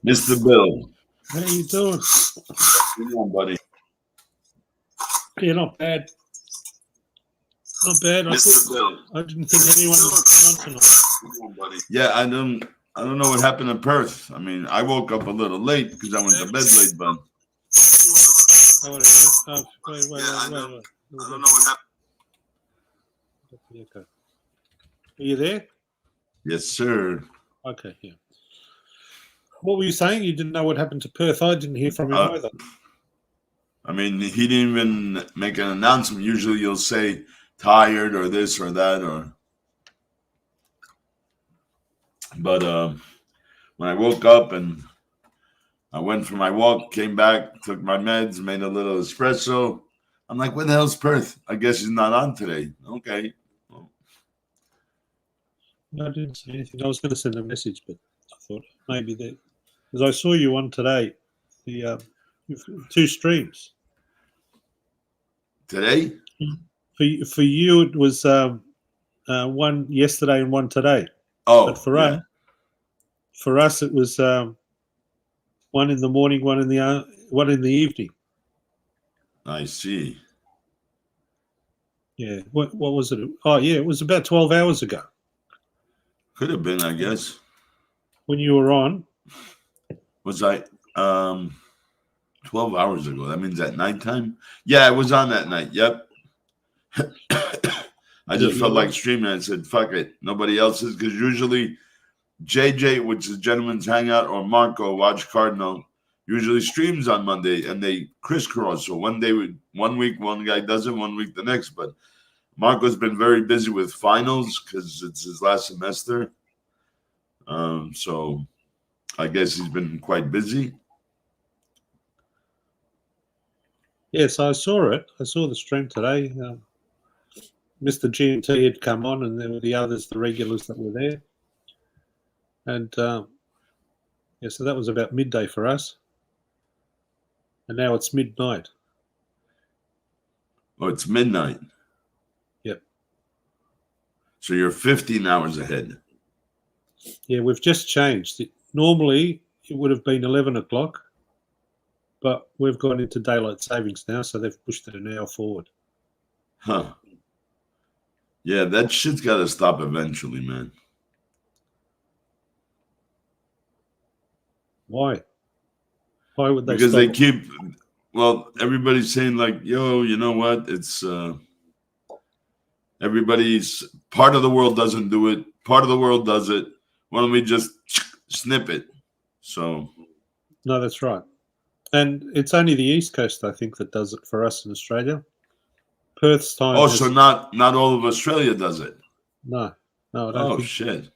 Mr. Bill. How you doing? Come on, buddy. Yeah, not bad. Not bad. Mr. Bill. I didn't think anyone would come on tonight. Come on, buddy. Yeah, I don't know what happened in Perth. I mean, I woke up a little late because I went to bed late, but Oh, wait. I don't know what happened. Okay. Are you there? Yes, sir. Okay, yeah. What were you saying? You didn't know what happened to Perth? I didn't hear from him either. I mean, he didn't even make an announcement. Usually you'll say tired or this or that but when I woke up and I went for my walk, came back, took my meds, made a little espresso. I'm like, where the hell's Perth? I guess he's not on today. Okay. I didn't say anything. I was going to send a message, but I thought maybe that because I saw you on today, the 2 streams. Today? For you, it was one yesterday and one today. Oh, but for us, it was one in the morning, one in the evening. I see. Yeah. What was it? Oh, yeah. It was about 12 hours ago. Could have been, I guess. When you were on. Was I 12 hours ago? That means at nighttime? Yeah, I was on that night. Yep. I just felt like streaming. I said, fuck it. Nobody else is. Because usually JJ, which is Gentleman's Hangout, or Marco, Watch Cardinal, usually streams on Monday and they crisscross. So one week, one guy does it, 1 week the next. But Marco's been very busy with finals because it's his last semester. So I guess he's been quite busy. Yes, I saw it. I saw the stream today. Mr. GMT had come on, and there were the others, the regulars that were there. And so that was about midday for us. And now it's midnight. Oh, it's midnight. Yep. So you're 15 hours ahead. Yeah, we've just changed. Normally, it would have been 11 o'clock, but we've gone into daylight savings now, so they've pushed it an hour forward. Huh. Yeah, that shit's got to stop eventually, man. Why? Why would they Because stop? they keep... Well, everybody's saying like, yo, you know what? It's... everybody's... Part of the world doesn't do it. Part of the world does it. Why don't we just snip it? So... No, that's right. And it's only the East Coast, I think, that does it for us in Australia. Perth's time... Oh, so not all of Australia does it? No, I don't think... shit.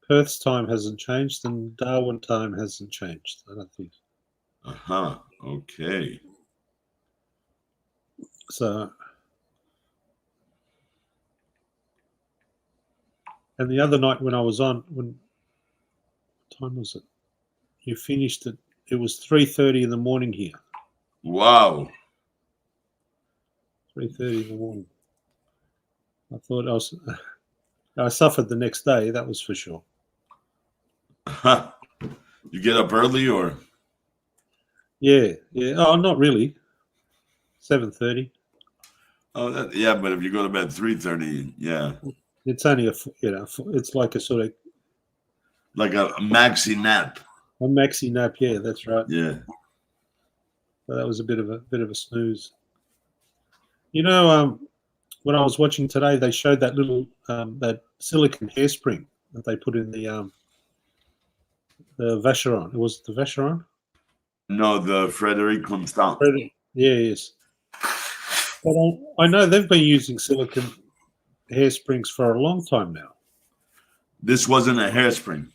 Perth's time hasn't changed, and Darwin time hasn't changed, I don't think. Uh-huh. Okay. So... And the other night when I was on, what time was it? You finished it. It was 3:30 in the morning here. Wow. 3:30 in the morning. I thought I suffered the next day, that was for sure. You get up early or? Yeah. Oh, not really. 7:30. Oh, yeah, but if you go to bed 3:30, yeah. It's only it's like a sort of... Like a maxi nap. A maxi nap, yeah, that's right. Yeah. So that was a bit of a snooze. You know, when I was watching today, they showed that little that silicone hairspring that they put in the Vacheron. Was it the Vacheron? No, the Frederic Constant. Yeah, yes. But I know they've been using silicone hairsprings for a long time now. This wasn't a hairspring.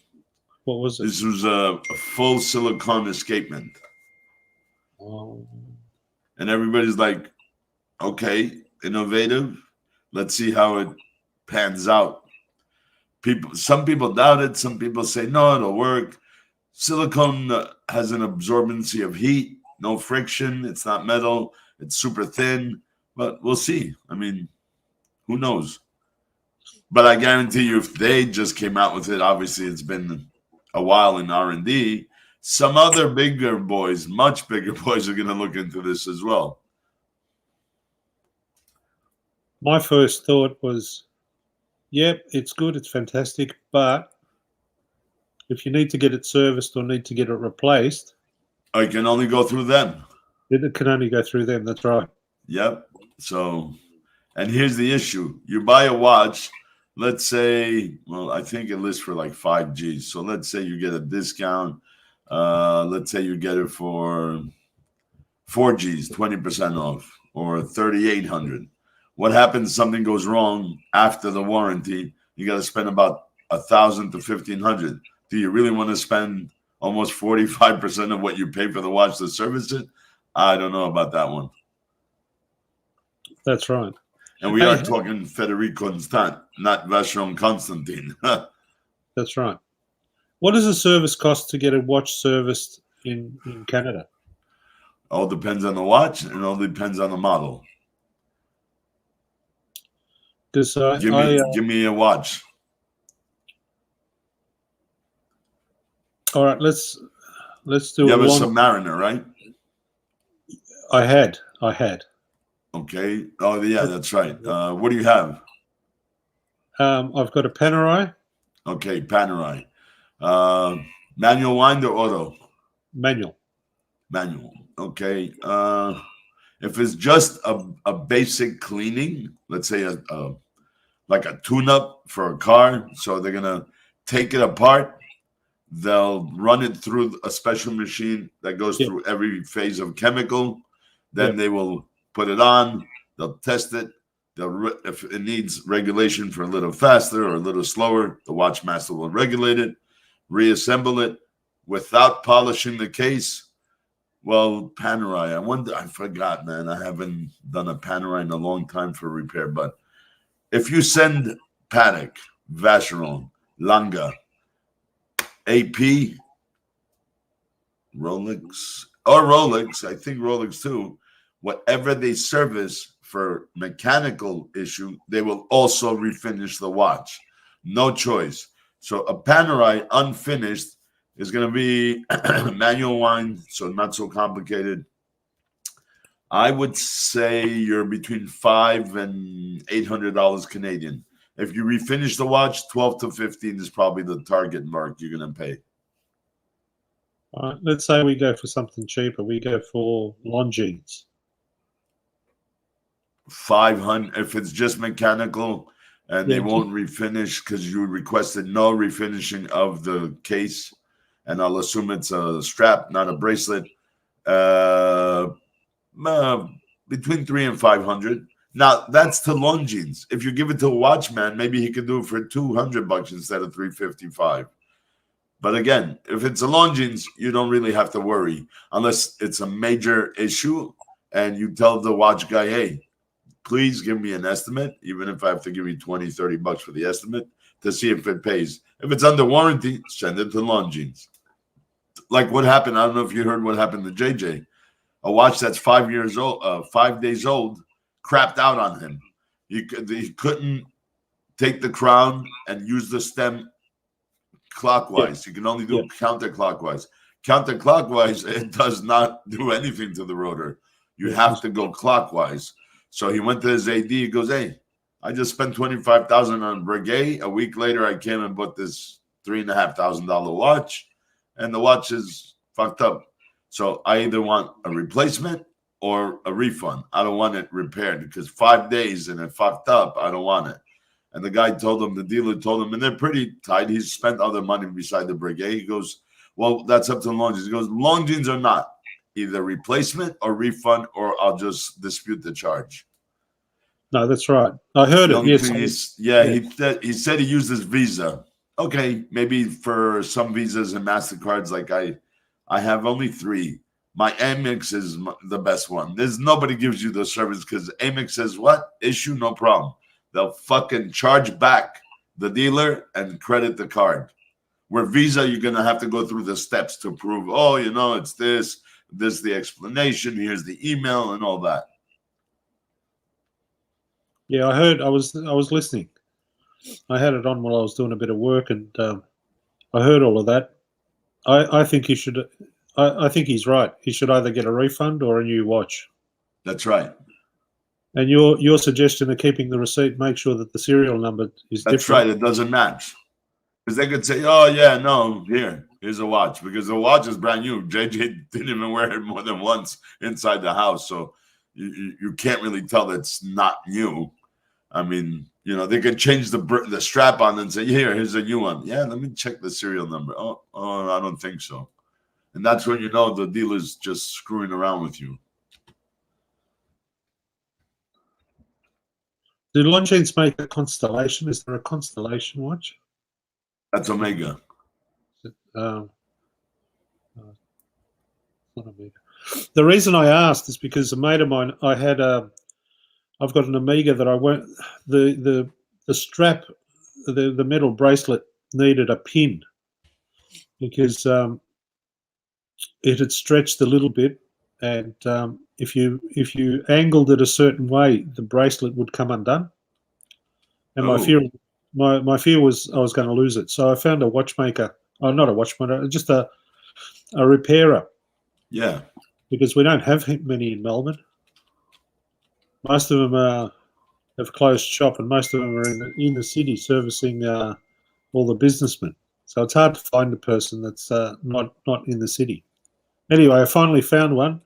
What was it? This was a full silicone escapement. Oh. And everybody's like, okay, innovative. Let's see how it pans out. Some people doubt it. Some people say, no, it'll work. Silicone has an absorbency of heat, no friction. It's not metal. It's super thin. But we'll see. I mean, who knows? But I guarantee you, if they just came out with it, obviously it's been a while in R&D, some other bigger boys, much bigger boys, are going to look into this as well. My first thought was, yep, it's good, it's fantastic, but if you need to get it serviced or need to get it replaced, I can only go through them. it can only go through them. That's right. Yep. So, and here's the issue. You buy a watch, let's say, well, I think it lists for like 5Gs. So let's say you get a discount. Let's say you get it for 4Gs, 20% off, or 3,800. What happens? Something goes wrong after the warranty. You got to spend about 1,000 to 1,500. Do you really want to spend almost 45% of what you pay for the watch to service it? I don't know about that one. That's right. And we are talking Federico Constant, not Vacheron Constantine. That's right. What does a service cost to get a watch serviced in Canada? All depends on the watch, and all depends on the model. Because give me a watch. All right, let's do. You have a Submariner, right? I had. Okay. Oh, yeah, that's right. What do you have? I've got a Panerai. Okay, Panerai. Manual wind or auto? Manual. Okay. If it's just a basic cleaning, let's say like a tune-up for a car, so they're gonna take it apart. They'll run it through a special machine that goes through every phase of chemical. Then they will put it on. They'll test it. If it needs regulation for a little faster or a little slower, the watchmaster will regulate it, reassemble it without polishing the case. Well, Panerai, I forgot, man. I haven't done a Panerai in a long time for repair. But if you send Patek, Vacheron, Lange, AP, Rolex, I think Rolex too, whatever they service for mechanical issue, they will also refinish the watch. No choice. So a Panerai unfinished is going to be manual wind, so not so complicated. I would say you're between $500 and $800 Canadian. If you refinish the watch, 12 to 15 is probably the target mark you're going to pay. All right, let's say we go for something cheaper. We go for Longines. 500 if it's just mechanical, and they won't refinish because you requested no refinishing of the case, and I'll assume it's a strap, not a bracelet. Between 300 and 500. Now that's to Longines. If you give it to a watchman, maybe he can do it for $200 instead of $355. But again, if it's a Longines, you don't really have to worry unless it's a major issue, and you tell the watch guy, hey, please give me an estimate, even if I have to give you $20-$30 for the estimate to see if it pays. If it's under warranty, send it to Longines. Like what happened, I don't know if you heard what happened to JJ. A watch that's 5 years old, 5 days old, crapped out on him. He couldn't take the crown and use the stem clockwise. You can only do counterclockwise. Counterclockwise, it does not do anything to the rotor. You have to go clockwise. So he went to his AD. He goes, hey, I just spent $25,000 on Breguet. A week later, I came and bought this $3,500 watch, and the watch is fucked up. So I either want a replacement or a refund. I don't want it repaired because 5 days and it fucked up. I don't want it. And the guy told him, the dealer told him, and they're pretty tight. He's spent other money beside the Breguet. He goes, well, that's up to Longines. He goes, Longines are not either replacement or refund, or I'll just dispute the charge. No, that's right. I heard it. Yes. He said he uses Visa. Okay, maybe for some Visas and MasterCards, like I have only 3. My Amex is the best one. There's nobody gives you the service because Amex says what? Issue, no problem. They'll fucking charge back the dealer and credit the card. Where Visa, you're going to have to go through the steps to prove, oh, it's this the explanation, here's the email and all that. Yeah, I heard. I was listening. I had it on while I was doing a bit of work, and I heard all of that. I think he should. I think he's right. He should either get a refund or a new watch. That's right. And your suggestion of keeping the receipt, make sure that the serial number is That's different. right. It doesn't match. Because they could say, "Oh yeah, no, here's a watch," because the watch is brand new. JJ didn't even wear it more than once inside the house, so you can't really tell that it's not new. I mean, they could change the strap on and say, here's a new one. Yeah, let me check the serial number. Oh, I don't think so. And that's when you know the dealer's just screwing around with you. Do Longines make a Constellation? Is there a Constellation watch? That's Omega. Um, not Omega. The reason I asked is because a mate of mine, I've got an Omega that I went, the strap, the metal bracelet needed a pin because it had stretched a little bit, and if you angled it a certain way, the bracelet would come undone. And my fear was I was going to lose it. So I found a watchmaker, not a watchmaker, just a repairer. Yeah. Because we don't have many in Melbourne. Most of them have closed shop, and most of them are in the city servicing all the businessmen. So it's hard to find a person that's not in the city. Anyway, I finally found one,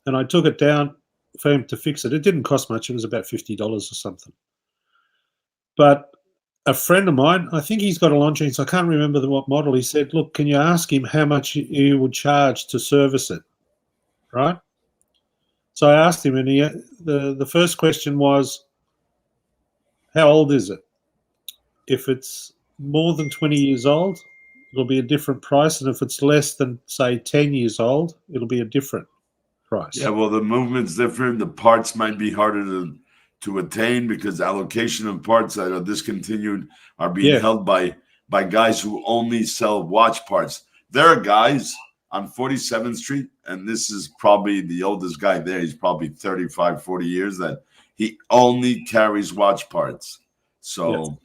and I took it down for him to fix it. It didn't cost much. It was about $50 or something. But a friend of mine, I think he's got a Longines, I can't remember what model, he said, look, can you ask him how much he would charge to service it, right? So I asked him, and the first question was, how old is it? If it's more than 20 years old, it'll be a different price, and if it's less than, say, 10 years old, it'll be a different price. Yeah, well, the movement's different. The parts might be harder to attain because allocation of parts that are discontinued are being held by guys who only sell watch parts. There are guys on 47th Street, and this is probably the oldest guy there. He's probably 35, 40 years, that he only carries watch parts. So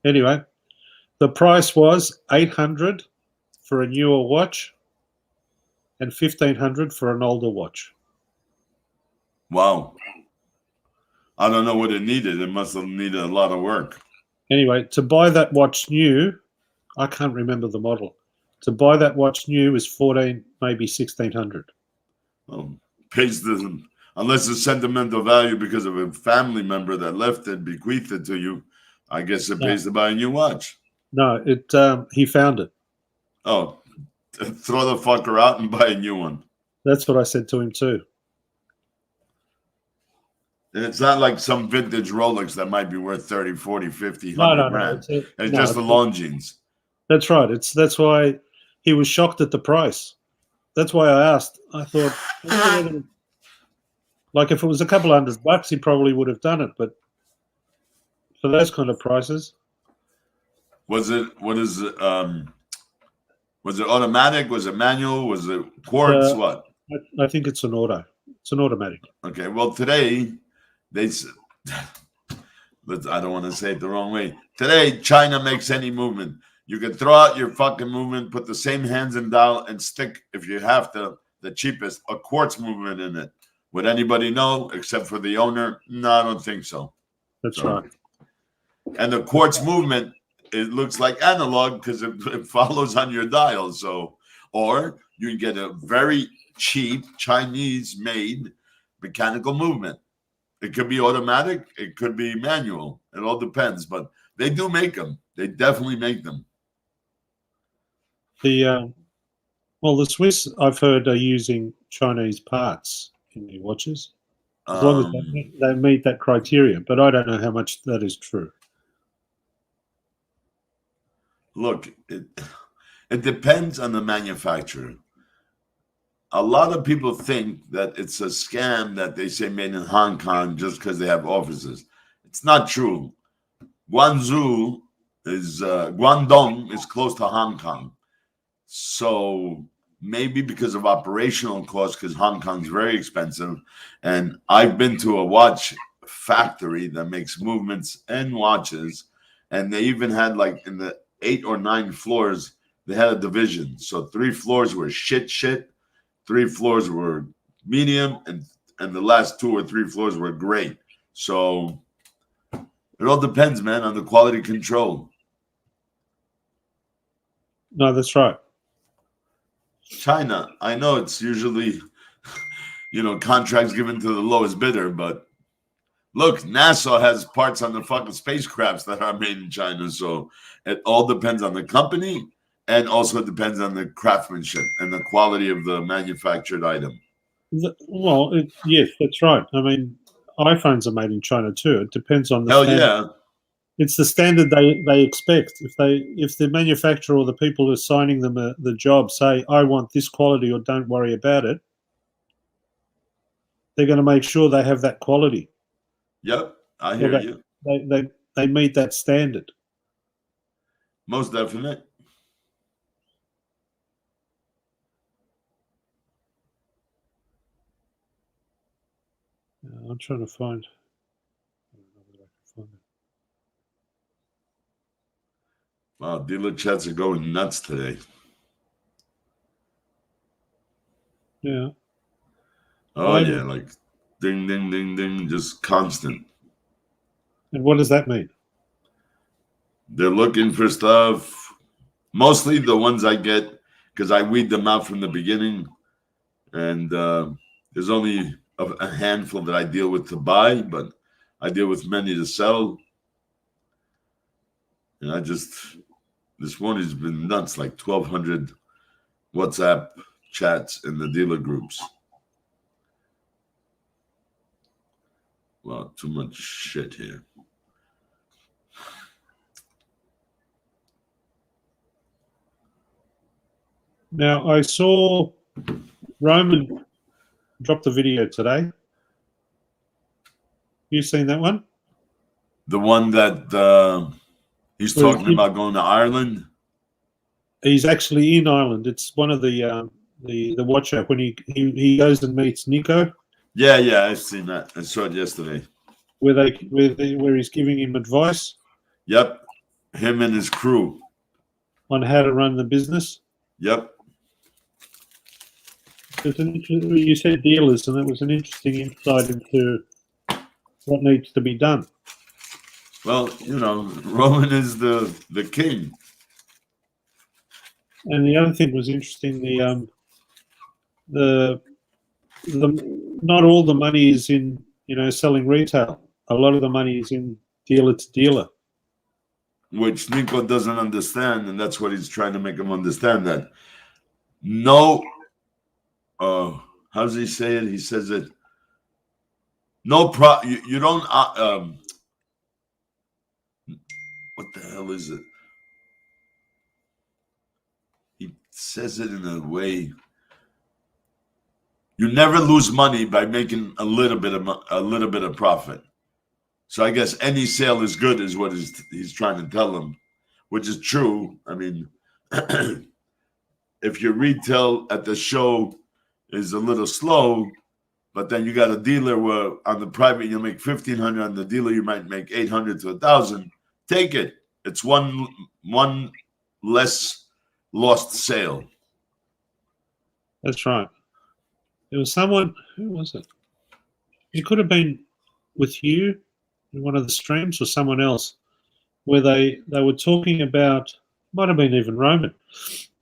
anyway, the price was $800 for a newer watch and $1,500 for an older watch. Wow. I don't know what it needed. It must have needed a lot of work. Anyway, to buy that watch new, I can't remember the model. To buy that watch new is $1,400, maybe $1,600. Well, pays doesn't, unless it's sentimental value because of a family member that left it, bequeathed it to you. I guess it pays to buy a new watch. No, he found it. Oh, throw the fucker out and buy a new one. That's what I said to him too. And it's not like some vintage Rolex that might be worth 30, 40, 50, 100 grand. It's just the Longines. That's right. That's why he was shocked at the price. That's why I asked. I thought, like, if it was a couple $100, he probably would have done it. But for those kind of prices, was it automatic? Was it manual? Was it quartz? What? I think it's an auto. It's an automatic. Okay. Well, today I don't want to say it the wrong way. Today, China makes any movement. You can throw out your fucking movement, put the same hands and dial, and stick, if you have to, the cheapest, a quartz movement in it. Would anybody know except for the owner? No, I don't think so. That's right. And the quartz movement, it looks like analog because it follows on your dial. So, or you can get a very cheap Chinese-made mechanical movement. It could be automatic. It could be manual. It all depends. But they do make them. They definitely make them. The Swiss, I've heard, are using Chinese parts in their watches, as long as they meet that criteria. But I don't know how much that is true. Look, it depends on the manufacturer. A lot of people think that it's a scam that they say made in Hong Kong just because they have offices. It's not true. Guangdong is close to Hong Kong. So maybe because of operational costs, because Hong Kong's very expensive. And I've been to a watch factory that makes movements and watches. And they even had, like, in the 8 or 9 floors, they had a division. So 3 floors were shit, 3 floors were medium, and the last 2 or 3 floors were great. So it all depends, man, on the quality control. No, that's right. China, I know it's usually, contracts given to the lowest bidder, but look, NASA has parts on the fucking spacecrafts that are made in China. So it all depends on the company, and also it depends on the craftsmanship and the quality of the manufactured item. Well, yes, that's right. I mean, iPhones are made in China too. It depends on the Hell standard. yeah. It's the standard they expect. If the manufacturer or the people who are signing them the job say, "I want this quality," or "Don't worry about it," they're going to make sure they have that quality. Yep, I hear you. They meet that standard. Most definite. I'm trying to find. Wow, dealer chats are going nuts today. Yeah. Oh yeah, like ding, ding, ding, ding, just constant. And what does that mean? They're looking for stuff. Mostly the ones I get, because I weed them out from the beginning. And there's only a handful that I deal with to buy, but I deal with many to sell. And this morning has been nuts, like 1,200 WhatsApp chats in the dealer groups. Wow, too much shit here. Now, I saw Roman drop the video today. You seen that one? The one that he's talking about going to Ireland? He's actually in Ireland. It's one of the watch app when he goes and meets Nico. Yeah, I've seen that. I saw it yesterday. Where he's giving him advice. Yep, him and his crew on how to run the business. Yep. You said dealers, and that was an interesting insight into what needs to be done. Well, Roman is the king. And the other thing was interesting. The not all the money is in selling retail. A lot of the money is in dealer to dealer, which Nico doesn't understand, and that's what he's trying to make him understand. That no, how does he say it? He says it. No you don't. What the hell is it? He says it in a way. You never lose money by making a little bit of profit. So I guess any sale is good, is what he's trying to tell them, which is true. I mean, if your retail at the show is a little slow, but then you got a dealer where on the private you'll make $1,500, on the dealer you might make $800 to $1,000. Take it. It's one less lost sale. That's right. There was someone. Who was it? It could have been with you in one of the streams, or someone else, where they were talking about. Might have been even Roman.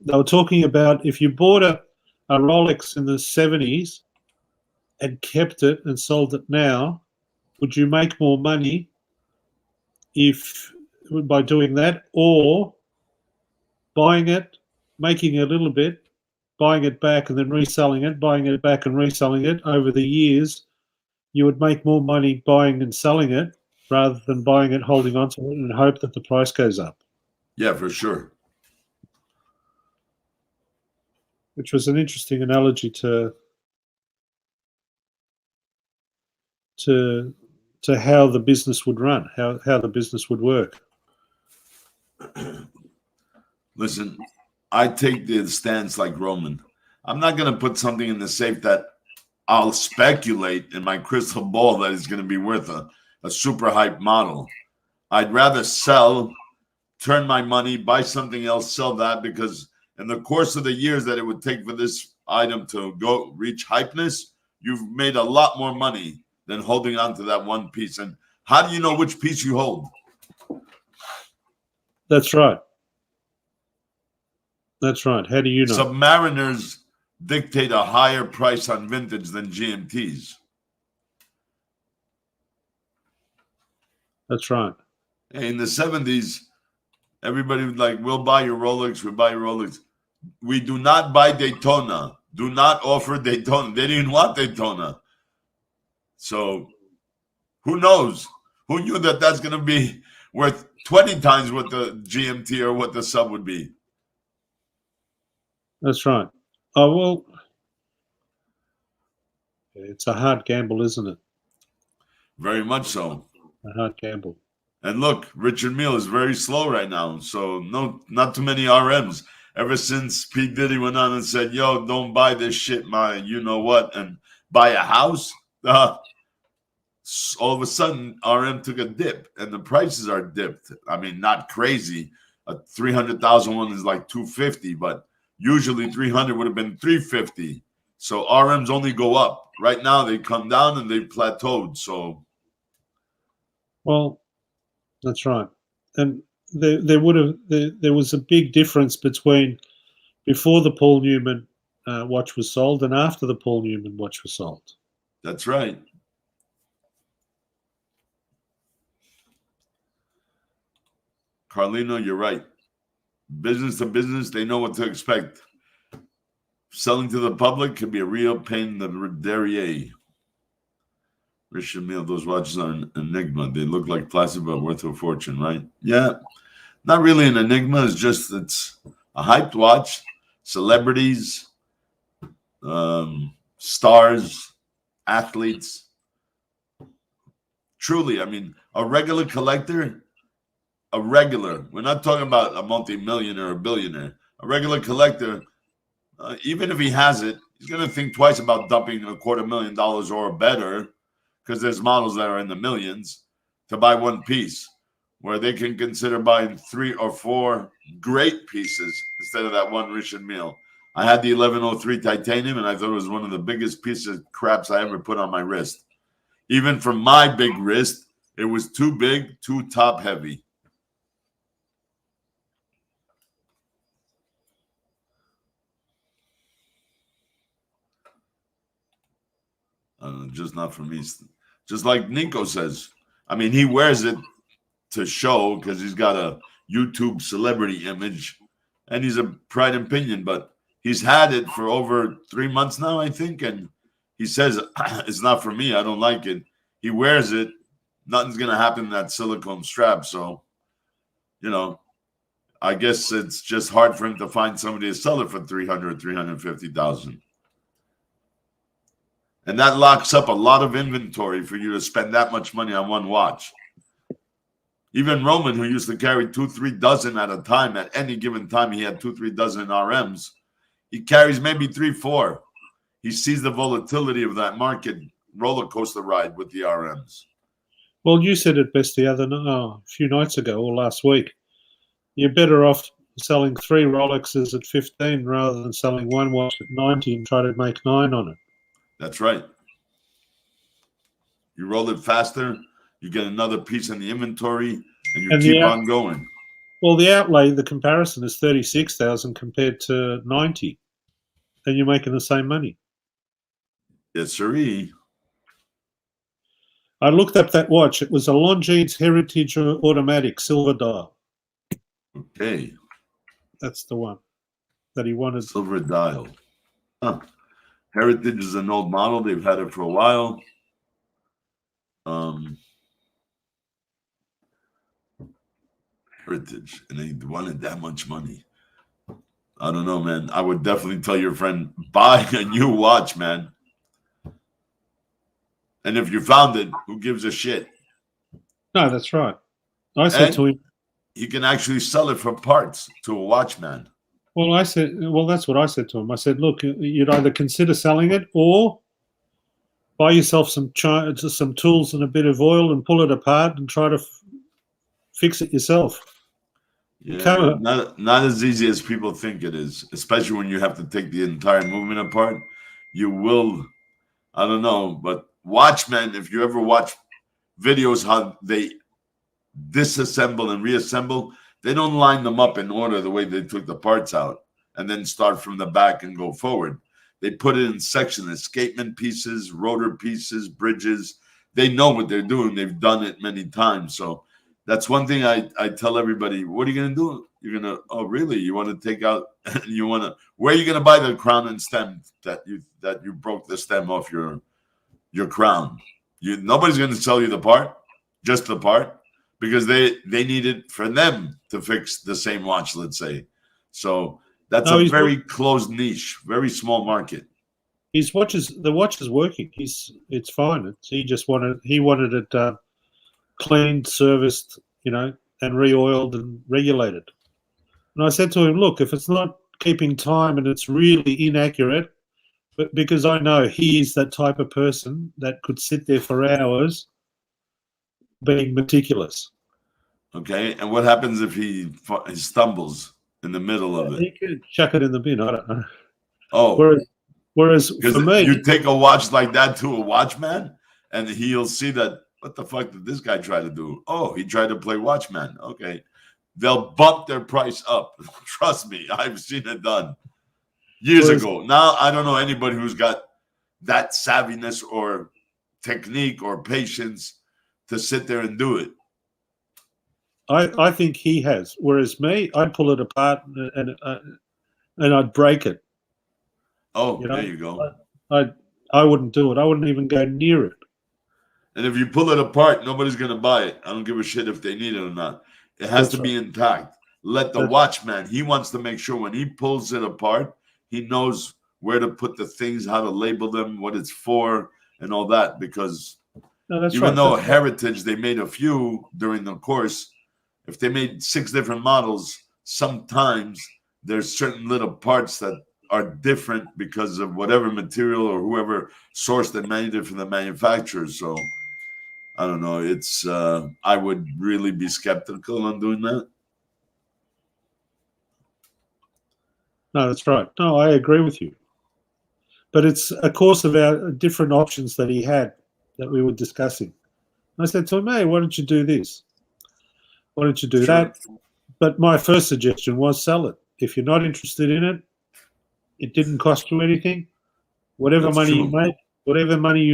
They were talking about if you bought a Rolex in the 70s and kept it and sold it now, would you make more money by doing that, or buying it, making a little bit, buying it back and then reselling it, buying it back and reselling it over the years? You would make more money buying and selling it rather than buying it, holding on to it, and hope that the price goes up. Yeah, for sure. Which was an interesting analogy to how the business would run, how the business would work. Listen, I take the stance like Roman. I'm not going to put something in the safe that I'll speculate in my crystal ball that is going to be worth a super hype model. I'd rather sell, turn my money, buy something else, sell that, because in the course of the years that it would take for this item to go reach hypeness, you've made a lot more money than holding on to that one piece. And how do you know which piece you hold? That's right. That's right. How do you know? Submariners dictate a higher price on vintage than GMTs. That's right. In the 70s, everybody was like, we'll buy your Rolex, we'll buy your Rolex. We do not buy Daytona. Do not offer Daytona. They didn't want Daytona. So who knows? Who knew that that's going to be worth 20 times what the GMT or what the sub would be? That's right. Oh, well, it's a hard gamble, isn't it? Very much so. A hard gamble. And look, Richard Mille is very slow right now. So not too many RMs. Ever since P. Diddy went on and said, yo, don't buy this shit, my you-know-what, and buy a house, all of a sudden, RM took a dip, and the prices are dipped. I mean, not crazy. A 300,000 one is like 250, but usually 300 would have been 350. So RMs only go up. Right now, they come down and they plateaued. So, well, that's right. And there was a big difference between before the Paul Newman watch was sold and after the Paul Newman watch was sold. that's right. Carlino, you're right. Business to business, they know what to expect. Selling to the public can be a real pain in the derriere. Richard Mille, those watches are an enigma. They look like plastic but worth a fortune, right? Yeah. Not really an enigma. It's a hyped watch. Celebrities, stars, athletes. Truly, I mean, a regular collector, we're not talking about a multi-millionaire or a billionaire. A regular collector, even if he has it, he's going to think twice about dumping $250,000 or better, because there's models that are in the millions, to buy one piece, where they can consider buying 3 or 4 great pieces instead of that one Richard Mille. I had the 1103 titanium, and I thought it was one of the biggest pieces of craps I ever put on my wrist. Even for my big wrist, it was too big, too top heavy. Just not for me. Just like Nico says. I mean, he wears it to show because he's got a YouTube celebrity image and he's a pride and pinion, but he's had it for over 3 months now, I think. And he says, it's not for me. I don't like it. He wears it. Nothing's going to happen to that silicone strap. So, I guess it's just hard for him to find somebody to sell it for 300, 350,000. And that locks up a lot of inventory for you to spend that much money on one watch. Even Roman, who used to carry 2-3 dozen at a time, at any given time, he had 2-3 dozen RMs. He carries maybe 3-4. He sees the volatility of that market roller coaster ride with the RMs. Well, you said it best a few nights ago or last week. You're better off selling 3 Rolexes at 15 rather than selling one watch at 90 and try to make 9 on it. That's right. You roll it faster, you get another piece in the inventory, and you keep on going. Well, the outlay, the comparison is 36,000 compared to 90, and you're making the same money. Yes, sirree. I looked up that watch. It was a Longines Heritage Automatic silver dial. Okay. That's the one that he wanted. Silver dial. Huh. Heritage is an old model. They've had it for a while. Heritage, and they wanted that much money. I don't know, man. I would definitely tell your friend, buy a new watch, man. And if you found it, who gives a shit? No, that's right. I said to him, you can actually sell it for parts to a watchman. Well, that's what I said to him. I said, look, you'd either consider selling it or buy yourself some tools and a bit of oil and pull it apart and try to fix it yourself. Yeah, not as easy as people think it is, especially when you have to take the entire movement apart. You will, I don't know, but Watchmen, if you ever watch videos how they disassemble and reassemble, they don't line them up in order the way they took the parts out and then start from the back and go forward. They put it in sections, escapement pieces, rotor pieces, bridges. They know what they're doing. They've done it many times. So that's one thing I tell everybody, what are you going to do? You're going to, oh, really? You want to take out, you want to, where are you going to buy the crown and stem that you broke the stem off your crown? Nobody's going to sell you the part, just the part, because they need it for them to fix the same watch, let's say. So that's a very closed niche, very small market. The watch is working. It's fine. He wanted it cleaned, serviced, and re-oiled and regulated. And I said to him, look, if it's not keeping time and it's really inaccurate, but because I know he is that type of person that could sit there for hours being meticulous. Okay, and what happens if he stumbles in the middle of it? He could chuck it in the bin. I don't know. Oh, whereas for me, you take a watch like that to a watchman, and he'll see that. What the fuck did this guy try to do? Oh, he tried to play watchman. Okay, they'll bump their price up. Trust me, I've seen it done years ago. Now I don't know anybody who's got that savviness or technique or patience to sit there and do it. I think he has. Whereas me, I'd pull it apart and I'd break it. Oh, there you go. I wouldn't do it. I wouldn't even go near it. And if you pull it apart, nobody's going to buy it. I don't give a shit if they need it or not. It has to be intact. Let the watchman, he wants to make sure when he pulls it apart, he knows where to put the things, how to label them, what it's for, and all that. Because even though Heritage, they made a few during the course, if they made 6 different models, sometimes there's certain little parts that are different because of whatever material or whoever sourced and made it from the manufacturers. So I don't know. It's I would really be skeptical on doing that. No, that's right. No, I agree with you. But it's a course of our different options that he had that we were discussing. I said to him, hey, why don't you do this? Why don't you do that? But my first suggestion was sell it. If you're not interested in it, it didn't cost you anything. Whatever money you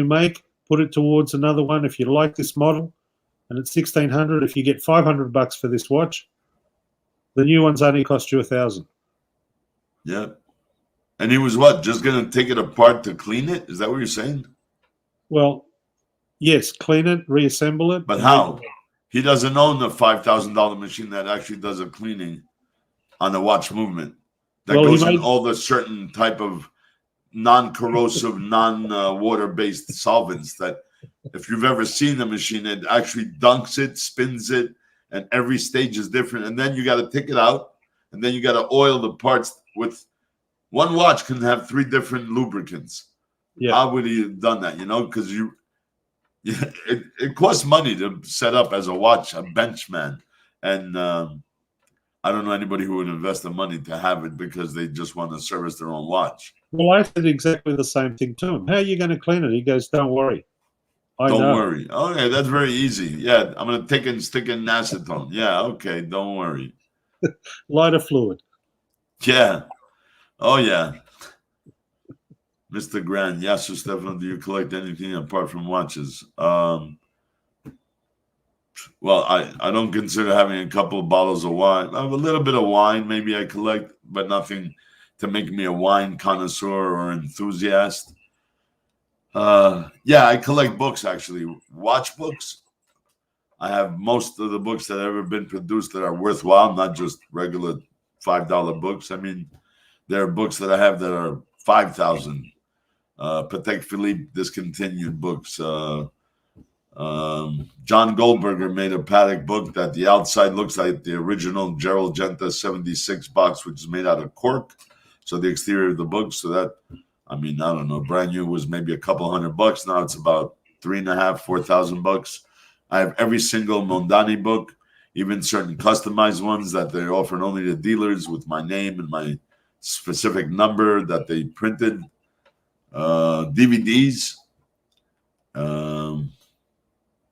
make, put it towards another one. If you like this model and it's $1,600, if you get $500 for this watch, the new one's only cost you $1,000. Yeah. And he was what? Just going to take it apart to clean it? Is that what you're saying? Well, yes, clean it, reassemble it. But how? He doesn't own the $5,000 machine that actually does a cleaning on the watch movement. That goes in all the certain type of non-corrosive, non-water-based solvents that if you've ever seen the machine, it actually dunks it, spins it, and every stage is different. And then you got to take it out, and then you got to oil the parts with one watch can have 3 different lubricants. Yeah. How would he have done that? Because it costs money to set up as a watch, a benchman. And I don't know anybody who would invest the money to have it because they just want to service their own watch. Well, I said exactly the same thing to him. How are you going to clean it? He goes, don't worry. Don't worry. Okay, that's very easy. Yeah, I'm going to take and stick in acetone. Yeah, okay, don't worry. Lighter fluid. Yeah. Oh, yeah. Mr. Grand, yes, Stefano, do you collect anything apart from watches? Well, I don't consider having a couple of bottles of wine. I have a little bit of wine, maybe I collect, but nothing to make me a wine connoisseur or enthusiast. Yeah, I collect books, actually. Watch books. I have most of the books that have ever been produced that are worthwhile, not just regular $5 books. I mean, there are books that I have that are 5,000. Patek Philippe discontinued books. John Goldberger made a Patek book that the outside looks like the original Gerald Genta 76 box, which is made out of cork. So the exterior of the book, so that, I mean, I don't know, brand new was maybe a couple $100. Now it's about $3,500, $4,000. I have every single Mondani book. even certain customized ones that they're offering only to dealers with my name and my specific number that they printed. DVDs.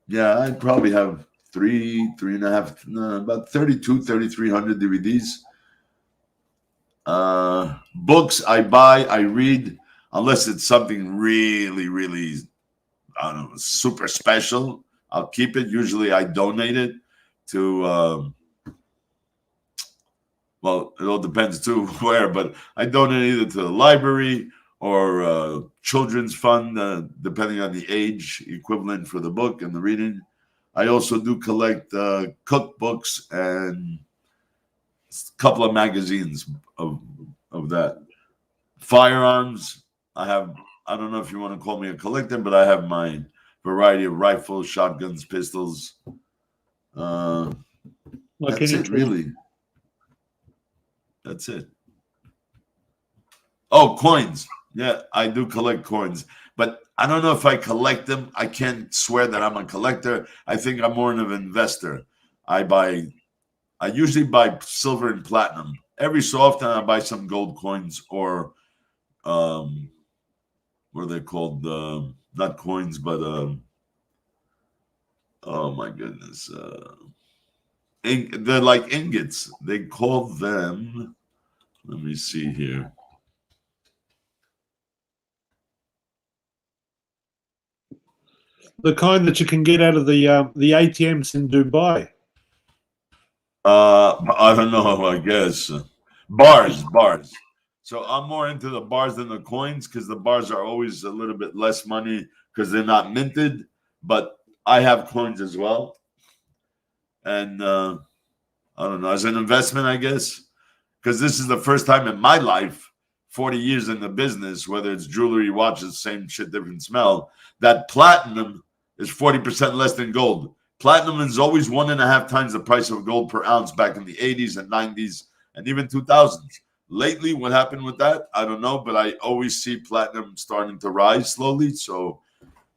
Yeah, I probably have three and a half, no, about 3,300 DVDs. Books I buy, I read, unless it's something really, really, I don't know, super special. I'll keep it. Usually I donate it to, well, it all depends too where, but I donate either to the library or children's fund, depending on the age equivalent for the book and the reading. I also do collect cookbooks and a couple of magazines of that. Firearms, I don't know if you want to call me a collector, but I have my variety of rifles, shotguns, pistols. Like That's any it, really. That's it. Oh, coins. Yeah, I do collect coins, but I don't know if I collect them. I can't swear that I'm a collector. I think I'm more of an investor. I usually buy silver and platinum. Every so often I buy some gold coins or what are they called? Not coins, but oh my goodness. They're like ingots. They call them, let me see here. the kind that you can get out of the ATMs in Dubai. I don't know, I guess. Bars. So I'm more into the bars than the coins because the bars are always a little bit less money because they're not minted. But I have coins as well. And I don't know, as an investment, I guess, because this is the first time in my life, 40 years in the business, whether it's jewelry, watches, same shit, different smell, that platinum is 40% less than gold. Platinum is always 1.5 times the price of gold per ounce back in the 80s and 90s and even 2000s. Lately, what happened with that? I don't know, but I always see platinum starting to rise slowly. So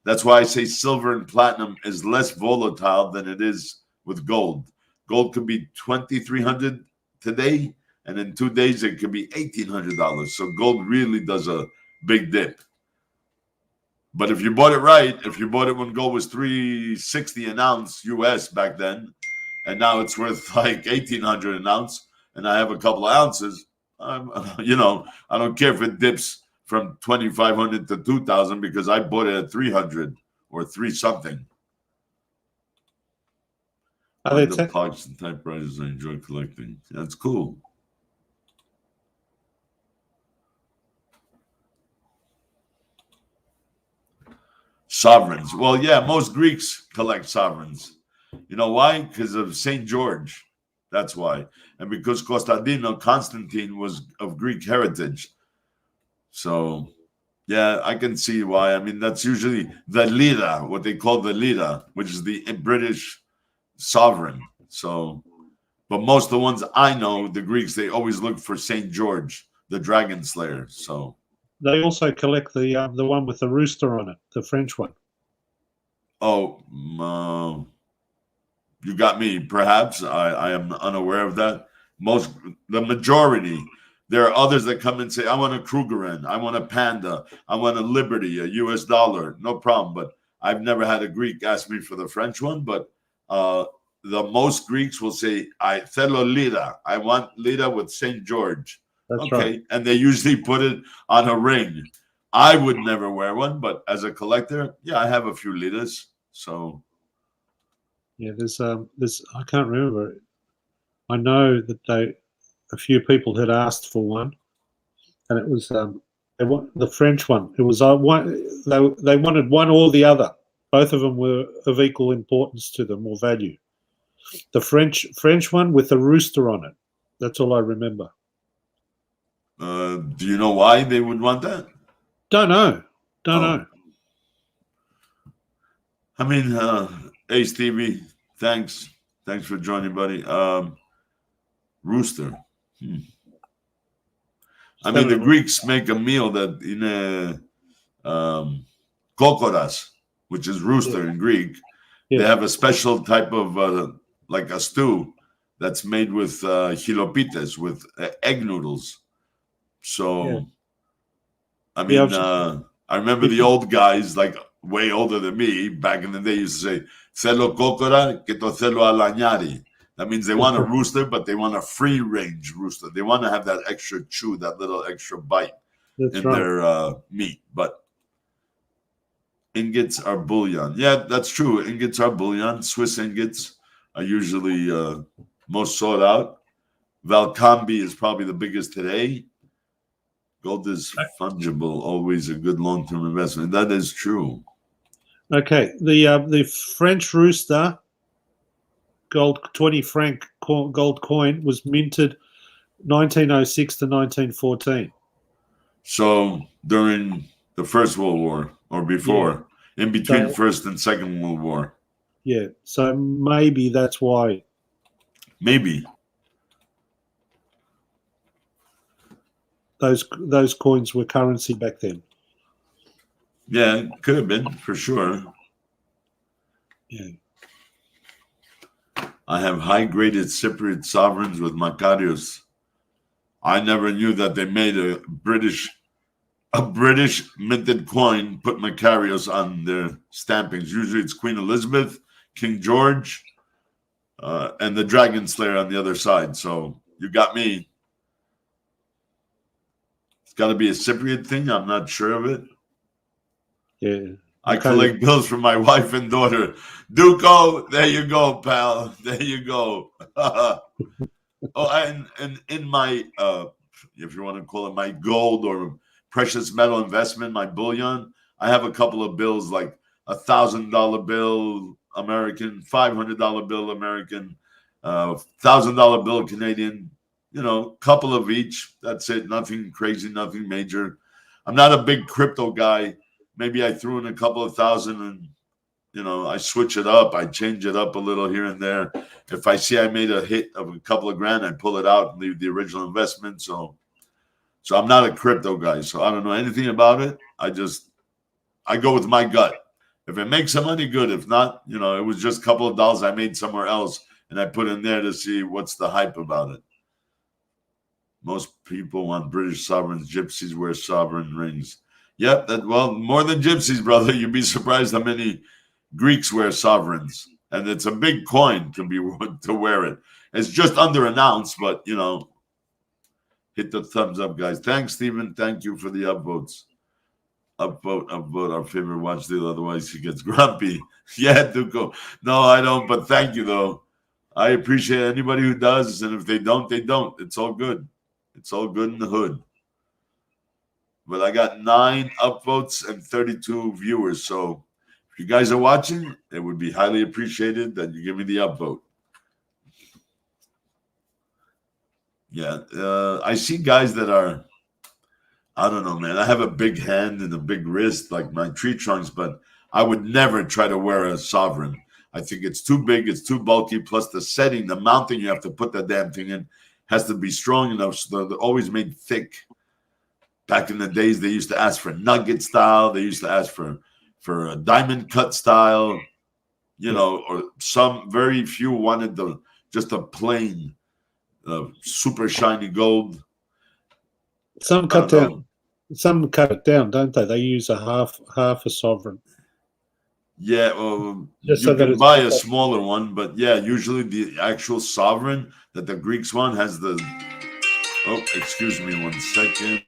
that's why I say silver and platinum is less volatile than it is with gold. Gold could be $2,300 today, and in 2 days it could be $1,800. So gold really does a big dip. But if you bought it right, if you bought it when gold was $360 an ounce US back then, and now it's worth like $1,800 an ounce, and I have a couple of ounces, I don't care if it dips from 2,500 to 2,000 because I bought it at 300 or 3 something. The parts and typewriters I enjoy collecting. That's cool. Sovereigns. Well, yeah, most Greeks collect sovereigns. You know why? Because of St. George. That's why. And because Constantine was of Greek heritage. So, yeah, I can see why. I mean, that's usually the lira, what they call the lira, which is the British sovereign. So, but most of the ones I know, the Greeks, they always look for St. George, the dragon slayer. So they also collect the one with the rooster on it, the French one. Oh, you got me. Perhaps I am unaware of that. The majority. There are others that come and say, "I want a Krugerrand, I want a Panda, I want a Liberty, a U.S. dollar." No problem. But I've never had a Greek ask me for the French one. But the most Greeks will say, "I θέλω lira. I want lira with Saint George." That's okay, right. And they usually put it on a ring. I would never wear one, but as a collector, yeah, I have a few liras. So yeah, there's I can't remember. I know that a few people had asked for one, and it was they want the French one. It was one they wanted one or the other. Both of them were of equal importance to them or value. The French one with the rooster on it. That's all I remember. do you know why they would want that? Don't know. I mean, hey Stevie, thanks for joining, buddy. Rooster. I mean, the Greeks make a meal that in kokoras, which is rooster in Greek. Yeah. They have a special type of like a stew that's made with hilopites, with egg noodles. Yeah. So, I Yeah. mean, I remember the old guys, like way older than me, back in the day, used to say, "Celo cocora, que to celo alañari." That means they want a rooster, but they want a free range rooster. They want to have that extra chew, that little extra bite That's in right. their meat. But ingots are bullion. Yeah, that's true. Ingots are bullion. Swiss ingots are usually most sought out. Valcambi is probably the biggest today. Gold is fungible, always a good long-term investment. That is true. Okay. The French rooster gold 20 franc gold coin was minted 1906 to 1914. So during the First World War or Yeah. before, in between So First and Second World War, yeah. So maybe that's why maybe. those coins were currency back then. Yeah, it could have been for sure. Yeah. I have high-graded Cypriot sovereigns with Macarius. I never knew that they made a British minted coin, put Macarius on their stampings. Usually it's Queen Elizabeth, King George, and the Dragon Slayer on the other side. So you got me. It's got to be a Cypriot thing. I'm not sure of it. Yeah. I collect bills from my wife and daughter. Duco, there you go, pal. There you go. Oh, and in my, if you want to call it my gold or precious metal investment, my bullion, I have a couple of bills like $1,000 bill American, $500 bill American, $1,000 bill Canadian. You know, couple of each. That's it. Nothing crazy, nothing major. I'm not a big crypto guy. Maybe I threw in a couple of thousand and I switch it up. I change it up a little here and there. If I see I made a hit of a couple of grand, I pull it out and leave the original investment. So I'm not a crypto guy. So I don't know anything about it. I go with my gut. If it makes some money, good. If not, it was just a couple of dollars I made somewhere else and I put in there to see what's the hype about it. Most people want British sovereigns. Gypsies wear sovereign rings. Yep, more than gypsies, brother. You'd be surprised how many Greeks wear sovereigns, and it's a big coin to wear it. It's just under an ounce, but hit the thumbs up, guys. Thanks, Stephen. Thank you for the upvotes. Upvote our favorite watch deal. Otherwise, he gets grumpy. Yeah, Duco. No, I don't. But thank you, though. I appreciate anybody who does, and if they don't, they don't. It's all good. It's all good in the hood. But I got 9 upvotes and 32 viewers, so. If you guys are watching, it would be highly appreciated that you give me the upvote. Yeah, I see guys that are, I don't know, man. I have a big hand and a big wrist, like my tree trunks, but I would never try to wear a sovereign. I think it's too big, it's too bulky. Plus, the setting, the mounting you have to put that damn thing in has to be strong enough. So they're always made thick. Back in the days, they used to ask for nugget style. They used to ask for a diamond cut style, or some very few wanted just a plain, super shiny gold. Some cut it down, don't they? They use a half a sovereign. Yeah, well, Just you so that can it's buy a smaller one, but yeah, usually the actual sovereign that the Greeks want has the. Oh, excuse me, 1 second.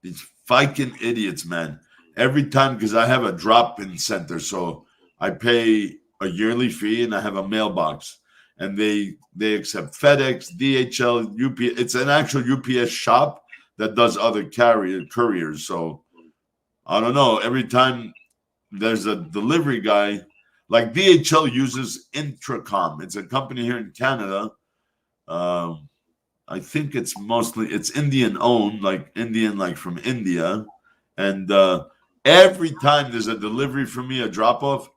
These fucking idiots, man. Every time, because I have a drop-in center, so I pay a yearly fee and I have a mailbox, and they accept FedEx, DHL, UPS. It's an actual UPS shop that does other couriers. So I don't know. Every time there's a delivery guy, like DHL uses Intracom. It's a company here in Canada. I think it's Indian owned, like Indian, like from India, and Every time there's a delivery for me, a drop off.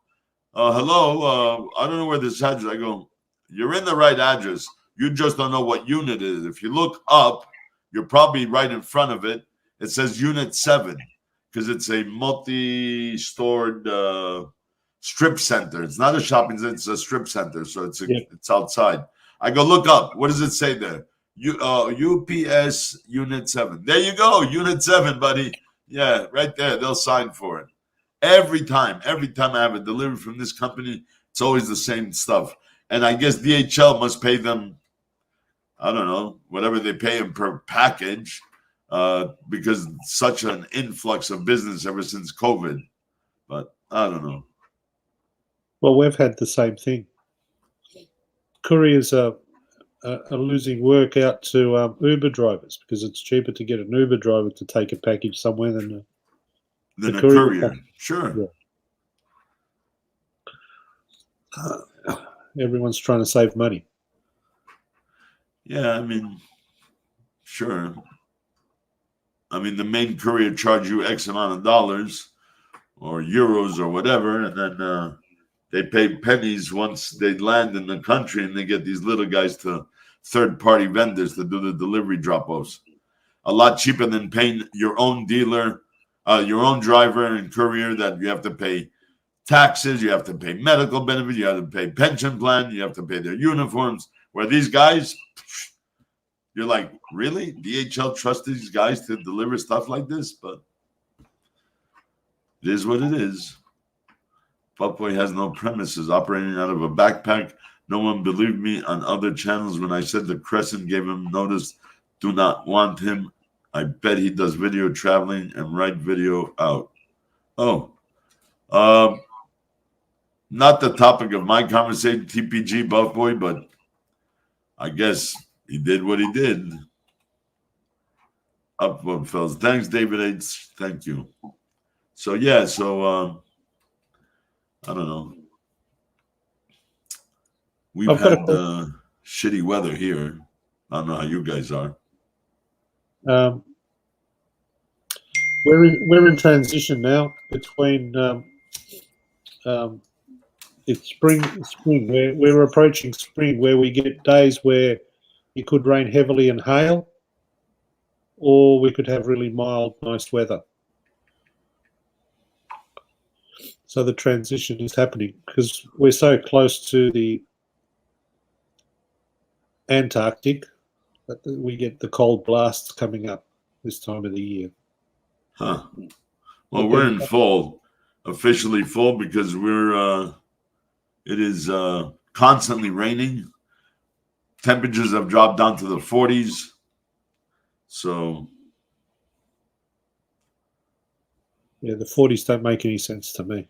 Hello, I don't know where this address. I go, you're in the right address. You just don't know what unit it is. If you look up, you're probably right in front of it. It says Unit 7 because it's a multi-stored strip center. It's not a shopping center, it's a strip center. So it's outside. I go, look up. What does it say there? UPS Unit 7. There you go, Unit 7, buddy. Yeah, right there. They'll sign for it. Every time I have a delivery from this company, it's always the same stuff. And I guess DHL must pay them, I don't know, whatever they pay them per package, because such an influx of business ever since COVID. But I don't know. Well, we've had the same thing. Couriers are losing work out to Uber drivers because it's cheaper to get an Uber driver to take a package somewhere than a courier. Sure. Yeah. Everyone's trying to save money. Yeah, I mean, sure. I mean, the main courier charge you X amount of dollars or euros or whatever, and then they pay pennies once they land in the country, and they get these little guys to third-party vendors to do the delivery drop-offs. A lot cheaper than paying your own dealer, your own driver and courier that you have to pay taxes, you have to pay medical benefits, you have to pay pension plan, you have to pay their uniforms. Where these guys, you're like, really? DHL trusts these guys to deliver stuff like this? But it is what it is. Fuckboy has no premises, operating out of a backpack. No one believed me on other channels when I said the Crescent gave him notice. Do not want him. I bet he does video traveling and write video out. Oh, not the topic of my conversation, TPG Buff Boy, but I guess he did what he did. Up one fellas. Thanks, David H. Thank you. So yeah, I don't know. We've had shitty weather here. I don't know how you guys are. We're in transition now between it's spring. We're approaching spring, where we get days where it could rain heavily and hail, or we could have really mild, nice weather. So the transition is happening because we're so close to the Antarctic that we get the cold blasts coming up this time of the year. Huh. Well, we're in fall, officially fall, because it is constantly raining. Temperatures have dropped down to the 40s. So yeah, the 40s don't make any sense to me.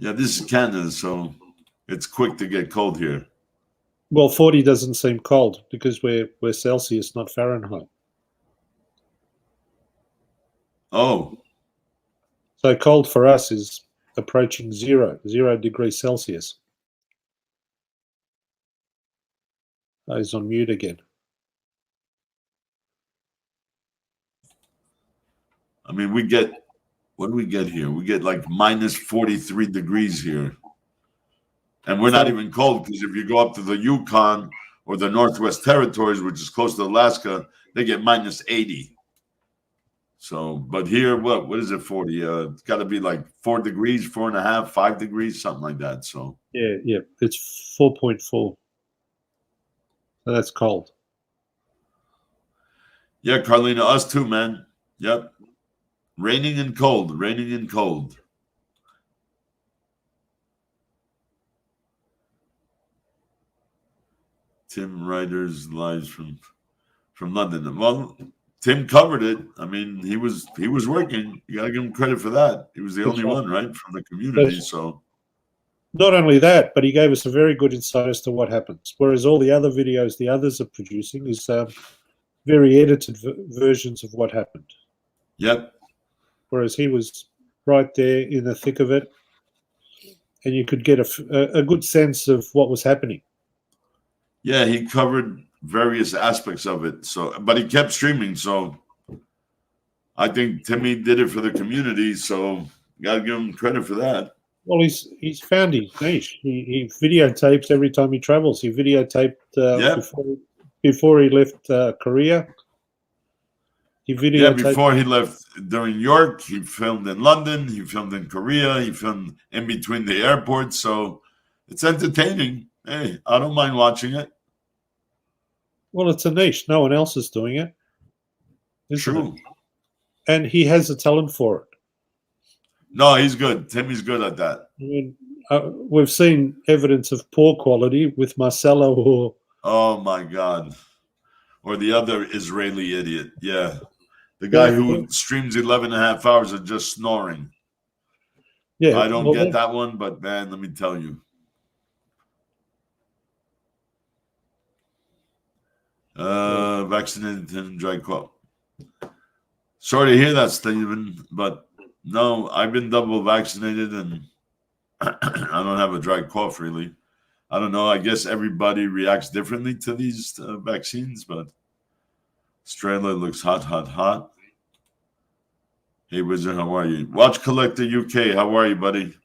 Yeah, this is Canada, so it's quick to get cold here. Well, 40 doesn't seem cold because we're Celsius, not Fahrenheit. Oh. So cold for us is approaching 0 degrees Celsius. Oh, he's on mute again. I mean, what do we get here? We get like minus 43 degrees here. And we're not even cold, because if you go up to the Yukon or the Northwest Territories, which is close to Alaska, they get minus 80. So, but here, what is it, 40? It's got to be like 4 degrees, 4.5, 5 degrees, something like that. So yeah, it's 4.4. So that's cold. Yeah, Carlina, us too, man. Yep. Raining and cold. Tim Ryder's lives from London. Well, Tim covered it. I mean, he was working. You gotta give him credit for that. He was the only one, right, from the community. So not only that, but he gave us a very good insight as to what happens. Whereas all the other videos the others are producing is very edited versions of what happened. Yep. Whereas he was right there in the thick of it, and you could get a good sense of what was happening. Yeah, he covered various aspects of it. So, but he kept streaming. So I think Timmy did it for the community, so gotta give him credit for that. Well, he's found his niche. He videotapes every time he travels. He videotaped Yep. before he left Korea. He Yeah, videotaped. before he left during York, he filmed in London, he filmed in Korea, he filmed in between the airports. So it's entertaining. Hey, I don't mind watching it. Well, it's a niche. No one else is doing it. Isn't True. it? And he has a talent for it. No, he's good. Timmy's good at that. I mean, we've seen evidence of poor quality with Marcelo or Oh my God. Or the other Israeli idiot. Yeah. The guy who streams 11 and a half hours of just snoring. Yeah. I don't get that one, but man, let me tell you. Vaccinated and dry cough. Sorry to hear that, Stephen, but no, I've been double vaccinated and I don't have a dry cough really. I don't know. I guess everybody reacts differently to these vaccines, but Australia looks hot, hot, hot. Hey, Wizard, how are you? Watch Collector UK, how are you, buddy?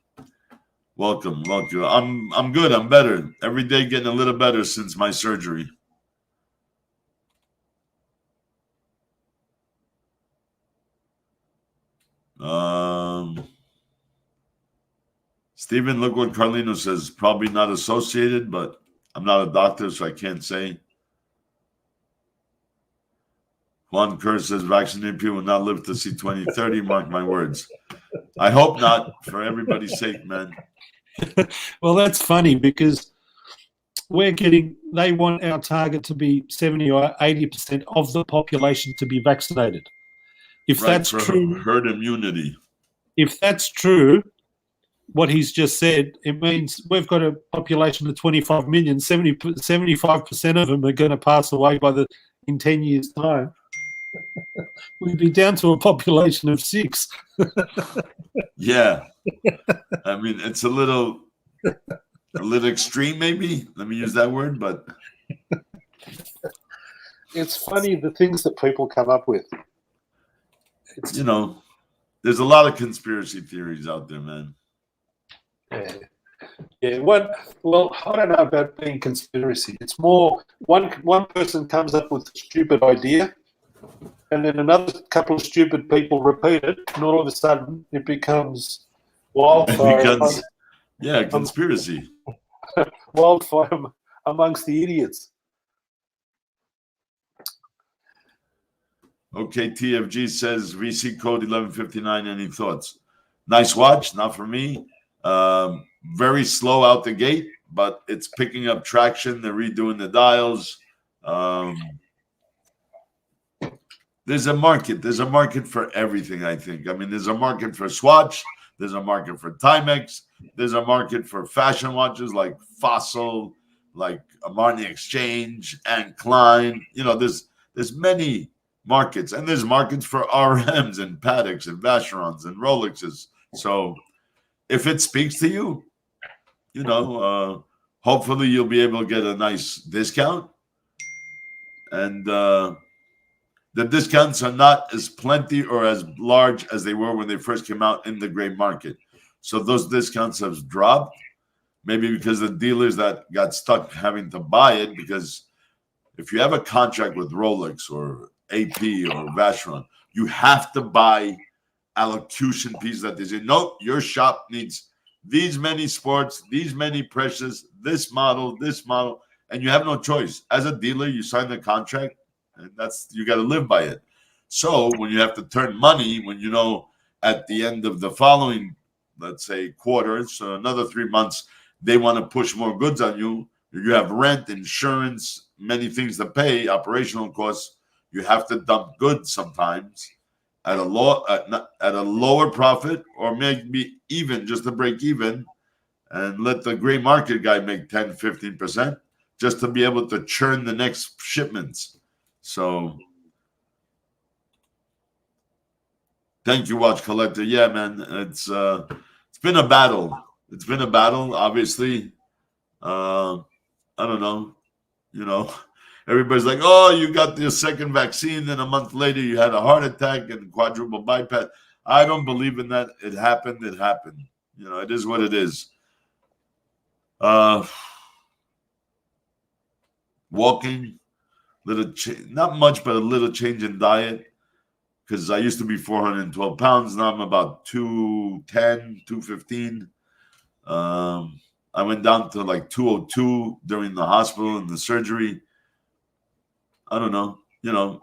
Welcome. I'm good. I'm better. Every day getting a little better since my surgery. Stephen, look what Carlino says. Probably not associated, but I'm not a doctor, so I can't say. Juan Kerr says vaccinated people will not live to see 2030. Mark my words. I hope not, for everybody's sake, man. Well, that's funny because they want our target to be 70 or 80% of the population to be vaccinated. If that's true, herd immunity. If that's true, what he's just said, it means we've got a population of 25 million, 75% of them are going to pass away in 10 years' time. We'd be down to a population of 6. Yeah. I mean, it's a little extreme, maybe. Let me use that word, but it's funny the things that people come up with. There's a lot of conspiracy theories out there, man. Yeah. Well, I don't know about being conspiracy. It's more one person comes up with a stupid idea, and then another couple of stupid people repeat it, and all of a sudden it becomes wildfire. Conspiracy. Wildfire amongst the idiots. Okay, TFG says VC code 1159. Any thoughts? Nice watch, not for me. Very slow out the gate, but it's picking up traction. They're redoing the dials. There's a market. There's a market for everything, I think. I mean, there's a market for Swatch. There's a market for Timex. There's a market for fashion watches like Fossil, like Armani Exchange, and Klein. There's many markets, and there's markets for RMs and Patek's and Vacherons and Rolexes. So if it speaks to you, hopefully you'll be able to get a nice discount. And the discounts are not as plenty or as large as they were when they first came out in the gray market. So those discounts have dropped, maybe because the dealers that got stuck having to buy it, because if you have a contract with Rolex or AP or Vacheron, you have to buy allocution pieces that they say, nope, your shop needs these many sports, these many precious, this model, and you have no choice. As a dealer, you sign the contract, and you got to live by it. So when you have to turn money, when at the end of the following, let's say, quarter, so another 3 months, they want to push more goods on you. You have rent, insurance, many things to pay, operational costs. You have to dump goods sometimes at a lower profit, or maybe even just to break even, and let the gray market guy make 10, 15% just to be able to churn the next shipments. So thank you, Watch Collector. Yeah, man, it's been a battle. It's been a battle, obviously. I don't know. Everybody's like, oh, you got your second vaccine, and a month later you had a heart attack and quadruple bypass. I don't believe in that. It happened. It happened. You know, it is what it is. Walking, not much, but a little change in diet. Because I used to be 412 pounds. Now I'm about 210, 215. I went down to like 202 during the hospital and the surgery. I don't know. You know,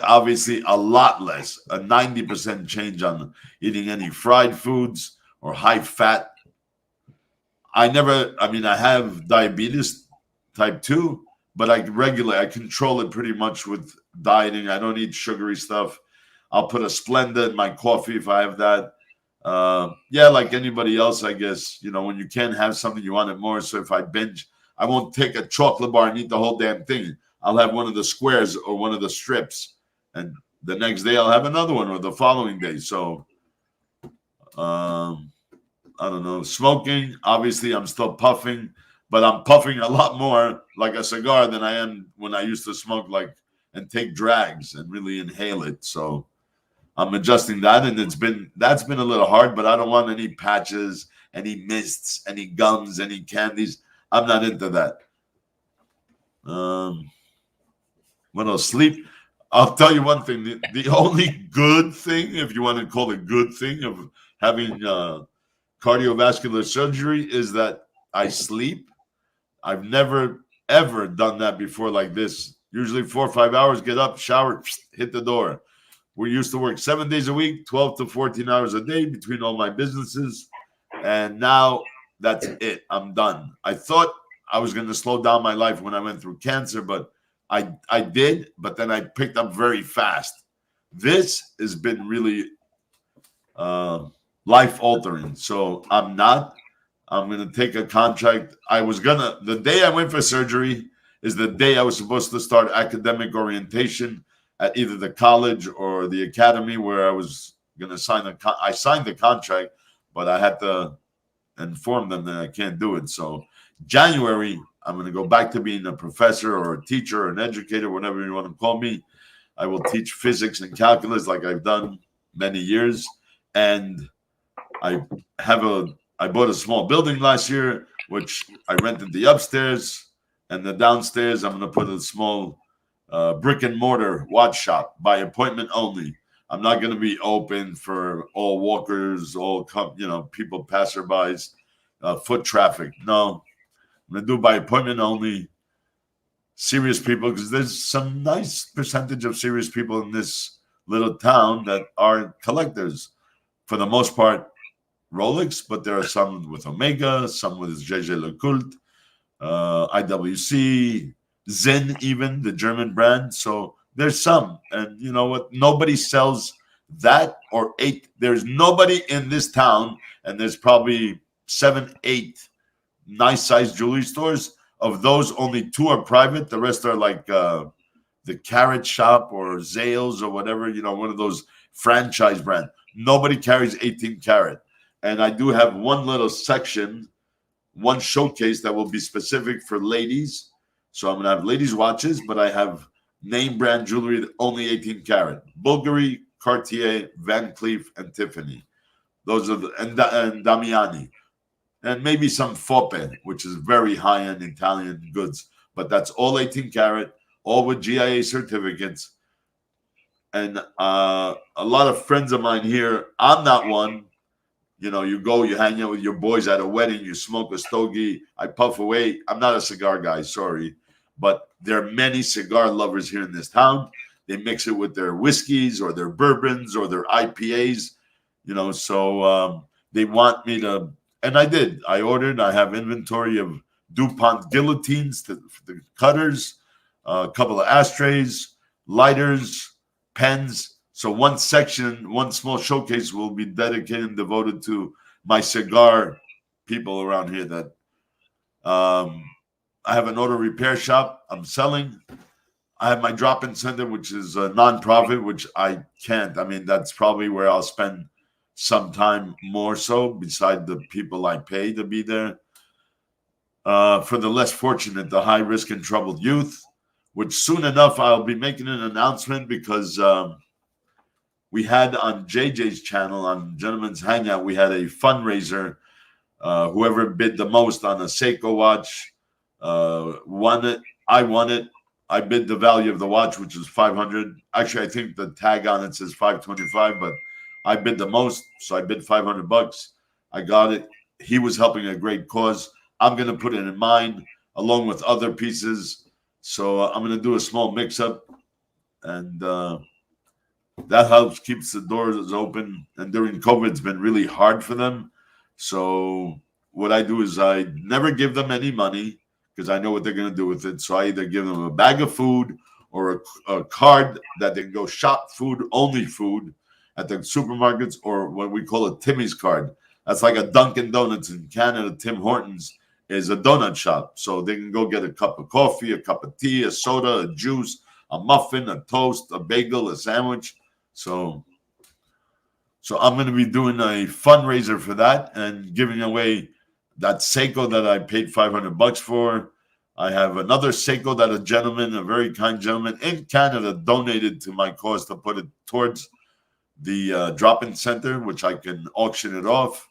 obviously a lot less, a 90% change on eating any fried foods or high fat. I have diabetes type 2, but I control it pretty much with dieting. I don't eat sugary stuff. I'll put a Splenda in my coffee if I have that. Yeah, like anybody else, I guess. You know, when you can't have something, you want it more. So if I binge, I won't take a chocolate bar and eat the whole damn thing. I'll have one of the squares or one of the strips, and the next day I'll have another one, or the following day. So, I don't know. Smoking, obviously, I'm still puffing, but I'm puffing a lot more like a cigar than I am when I used to smoke and take drags and really inhale it. So I'm adjusting that, and that's been a little hard, but I don't want any patches, any mists, any gums, any candies. I'm not into that. What else? Sleep. I'll tell you one thing. The only good thing, if you want to call it good thing, of having cardiovascular surgery is that I sleep. I've never, ever done that before like this. Usually 4 or 5 hours, get up, shower, hit the door. We used to work 7 days a week, 12 to 14 hours a day between all my businesses. And now that's it. I'm done. I thought I was going to slow down my life when I went through cancer, but I did, but then I picked up very fast. This has been really life altering. So I'm going to take a contract. The day I went for surgery is the day I was supposed to start academic orientation at either the college or the academy where I was going to I signed the contract, but I had to inform them that I can't do it. So January, I'm going to go back to being a professor or a teacher or an educator, whatever you want to call me. I will teach physics and calculus like I've done many years. And I bought a small building last year, which I rented the upstairs, and the downstairs I'm going to put a small brick and mortar watch shop by appointment only. I'm not going to be open for all walkers, people, passerbys, foot traffic. No, I'm going to do by appointment only. Serious people, because there's some nice percentage of serious people in this little town that are collectors. For the most part, Rolex, but there are some with Omega, some with JJ LeCoultre, IWC, Zen, even the German brand. So there's some, and you know what? Nobody sells that or 8. There's nobody in this town, and there's probably 7, 8 nice sized jewelry stores. Of those, only 2 are private. The rest are like the Carrot Shop or Zales or whatever. You know, one of those franchise brand. Nobody carries 18 karat. And I do have one little section, one showcase that will be specific for ladies. So I'm going to have ladies' watches, but I have name brand jewelry that only 18 karat. Bulgari, Cartier, Van Cleef, and Tiffany. Those are and Damiani. And maybe some Foppe, which is very high-end Italian goods. But that's all 18 karat, all with GIA certificates. And a lot of friends of mine here, I'm not one. You know, you hang out with your boys at a wedding, you smoke a stogie, I puff away. I'm not a cigar guy, sorry. But there are many cigar lovers here in this town. They mix it with their whiskeys or their bourbons or their IPAs, so they want me to, and I did. I ordered, I have inventory of DuPont guillotines, the cutters, a couple of ashtrays, lighters, pens. So one section, one small showcase will be dedicated and devoted to my cigar people around here that I have an auto repair shop I'm selling. I have my drop-in center, which is a nonprofit, which I can't. I mean, that's probably where I'll spend some time more so beside the people I pay to be there. for the less fortunate, the high risk and troubled youth, which soon enough I'll be making an announcement because we had on JJ's channel on Gentleman's Hangout, we had a fundraiser. Whoever bid the most on a Seiko watch won it. I won it. I bid the value of the watch, which was 500. Actually, I think the tag on it says 525, but I bid the most, so I bid $500. I got it. He was helping a great cause. I'm going to put it in mine along with other pieces. So I'm going to do a small mix-up, and that helps keeps the doors open. And during COVID, it's been really hard for them. So what I do is I never give them any money because I know what they're going to do with it. So I either give them a bag of food or a card that they can go shop food, only food at the supermarkets, or what we call a Timmy's card. That's like a Dunkin' Donuts in Canada. Tim Hortons is a donut shop. So they can go get a cup of coffee, a cup of tea, a soda, a juice, a muffin, a toast, a bagel, a sandwich. So I'm going to be doing a fundraiser for that and giving away that Seiko that I paid $500 for. I have another Seiko that a gentleman, a very kind gentleman in Canada, donated to my cause to put it towards the drop-in center, which I can auction it off.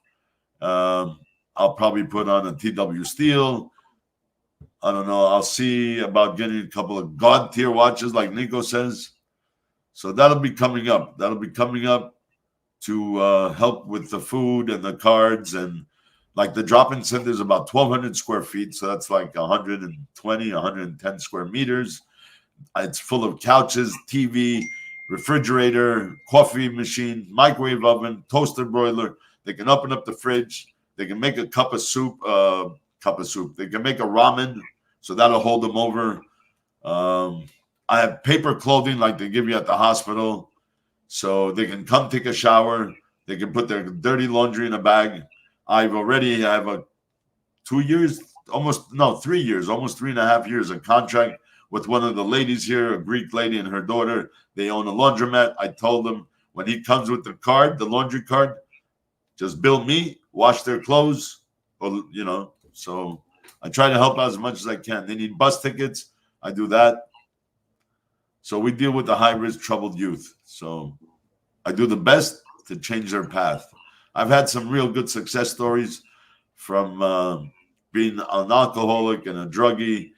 I'll probably put on a TW Steel. I don't know. I'll see about getting a couple of God tier watches, like Nico says. So that'll be coming up. That'll be coming up to help with the food and the cards. And like the drop-in center is about 1,200 square feet. So that's like 120, 110 square meters. It's full of couches, TV, refrigerator, coffee machine, microwave oven, toaster broiler. They can open up the fridge. They can make a cup of soup. They can make a ramen. So that'll hold them over. I have paper clothing like they give you at the hospital. So they can come take a shower. They can put their dirty laundry in a bag. I have a 2 years, almost 3 years, almost 3.5 years, a contract with one of the ladies here, a Greek lady and her daughter. They own a laundromat. I told them when he comes with the card, the laundry card, just bill me, wash their clothes, or So I try to help out as much as I can. They need bus tickets. I do that. So we deal with the high-risk troubled youth. So I do the best to change their path. I've had some real good success stories from being an alcoholic and a druggie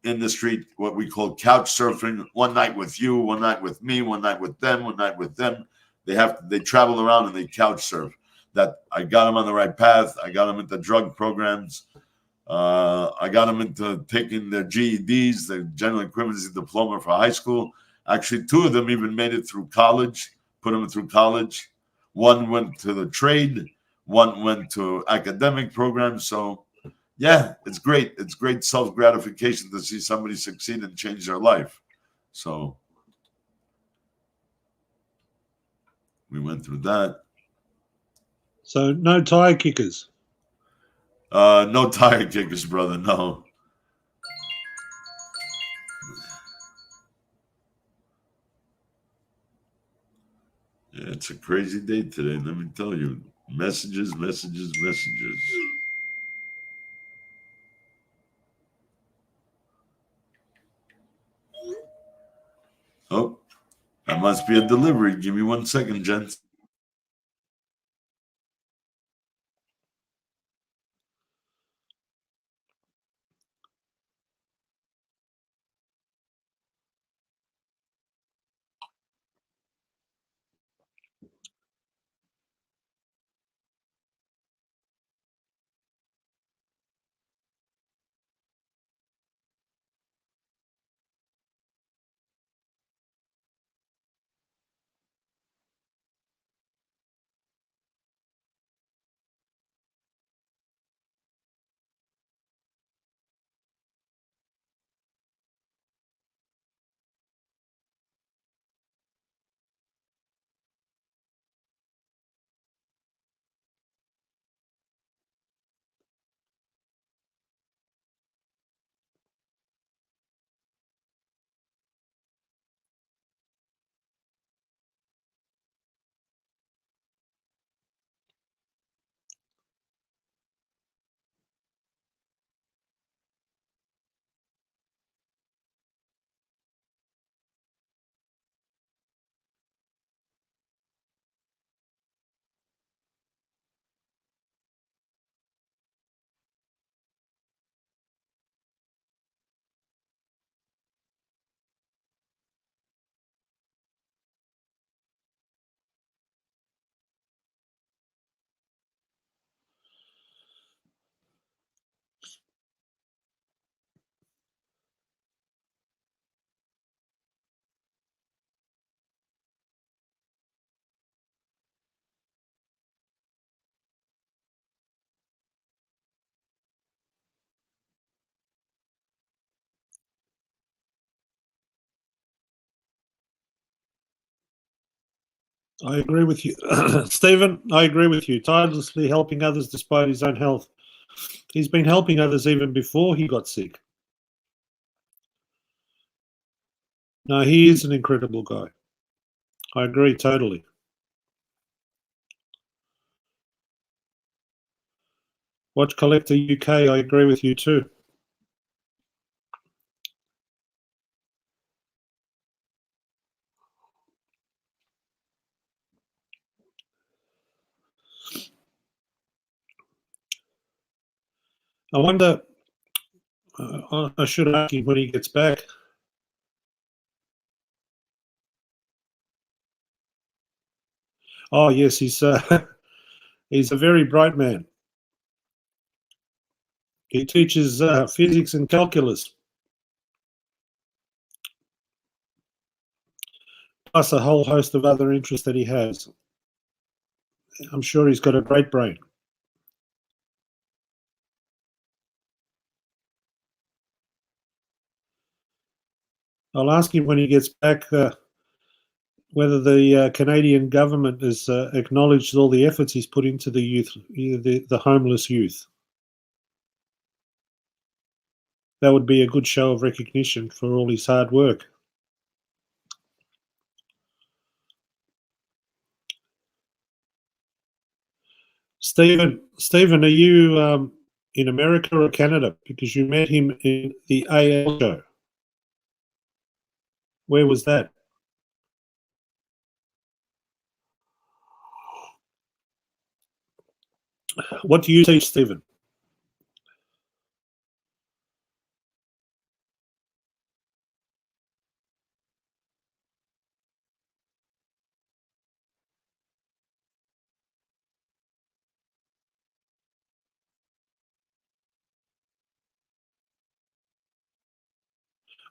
in the street, what we call couch surfing. One night with you, one night with me, one night with them, one night with them. They travel around and they couch surf. That I got them on the right path. I got them into drug programs. I got them into taking their GEDs, their general equivalency diploma for high school. Actually, 2 of them even made it through college, put them through college. One went to the trade, one went to academic programs. So, yeah, it's great. It's great self-gratification to see somebody succeed and change their life. So, we went through that. So, no tire kickers? No tire kickers, brother, no. Yeah, it's a crazy day today, let me tell you. Messages. Oh, that must be a delivery. Give me 1 second, gents. I agree with you. Stephen, I agree with you. Tirelessly helping others despite his own health. He's been helping others even before he got sick. No, he is an incredible guy. I agree totally. Watch Collector UK, I agree with you too. I wonder, I should ask him when he gets back. Oh, yes, he's he's a very bright man. He teaches physics and calculus, plus a whole host of other interests that he has. I'm sure he's got a great brain. I'll ask him when he gets back whether the Canadian government has acknowledged all the efforts he's put into the youth, the homeless youth. That would be a good show of recognition for all his hard work. Stephen, are you in America or Canada? Because you met him in the AL show. Where was that? What do you teach, Stephen?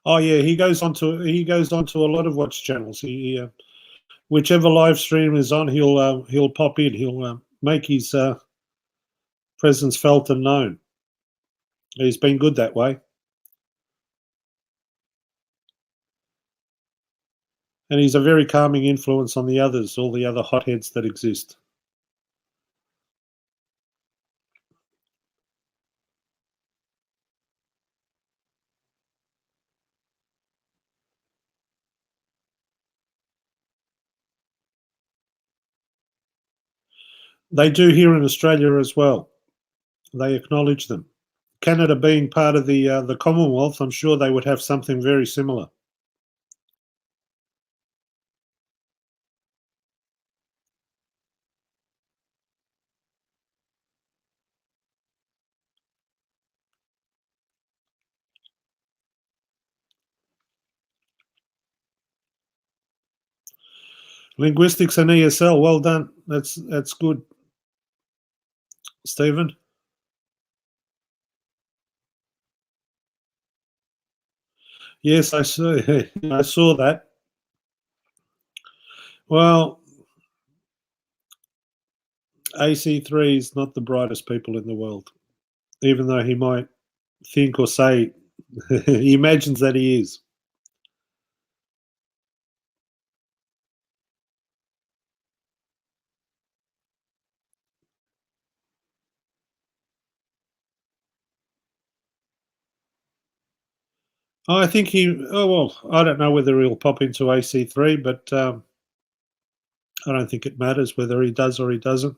Oh yeah, he goes on to a lot of watch channels. He whichever live stream is on, he'll pop in. He'll make his presence felt and known. He's been good that way, and he's a very calming influence on the others, all the other hotheads that exist. They do here in Australia as well. They acknowledge them. Canada being part of the Commonwealth, I'm sure they would have something very similar. Linguistics and ESL, well done. That's good, Stephen. Yes, I saw. I saw that. Well, AC3 is not the brightest people in the world, even though he might think or say he imagines that he is. I think he. Oh well, I don't know whether he'll pop into AC3, but I don't think it matters whether he does or he doesn't.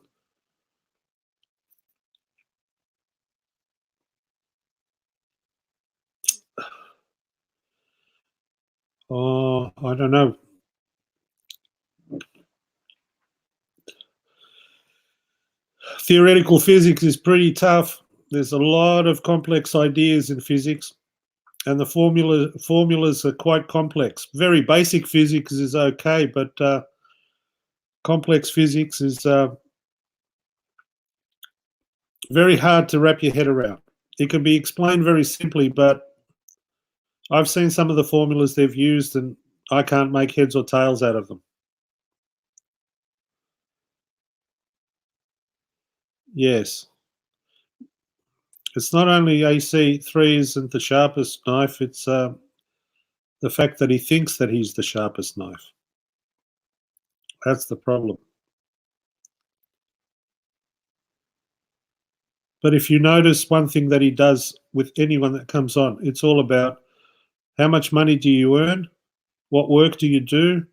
Oh, I don't know. Theoretical physics is pretty tough. There's a lot of complex ideas in physics, and the formulas are quite complex. Very basic physics is okay, but complex physics is very hard to wrap your head around. It can be explained very simply, but I've seen some of the formulas they've used, and I can't make heads or tails out of them. Yes. It's not only AC3 isn't the sharpest knife, it's the fact that he thinks that he's the sharpest knife. That's the problem. But if you notice one thing that he does with anyone that comes on, it's all about how much money do you earn? What work do you do?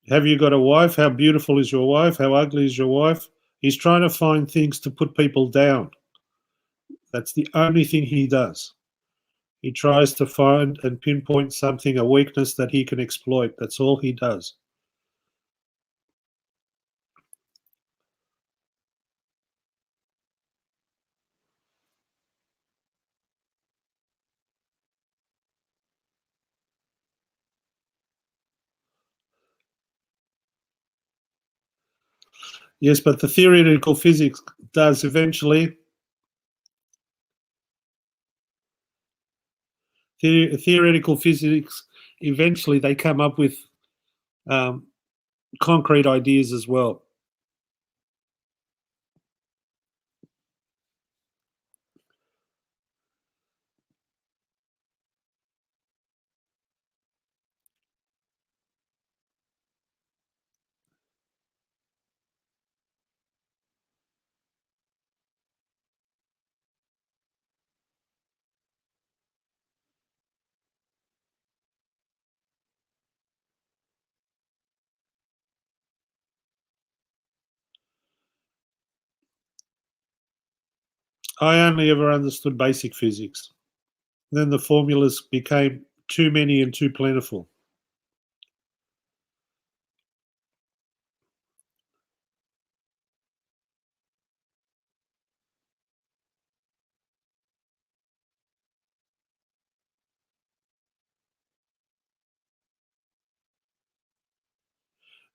Have you got a wife? How beautiful is your wife? How ugly is your wife? He's trying to find things to put people down. That's the only thing he does. He tries to find and pinpoint something, a weakness that he can exploit. That's all he does. Yes, but the theoretical physics does eventually. Theoretical physics, eventually they come up with concrete ideas as well. I only ever understood basic physics. Then the formulas became too many and too plentiful.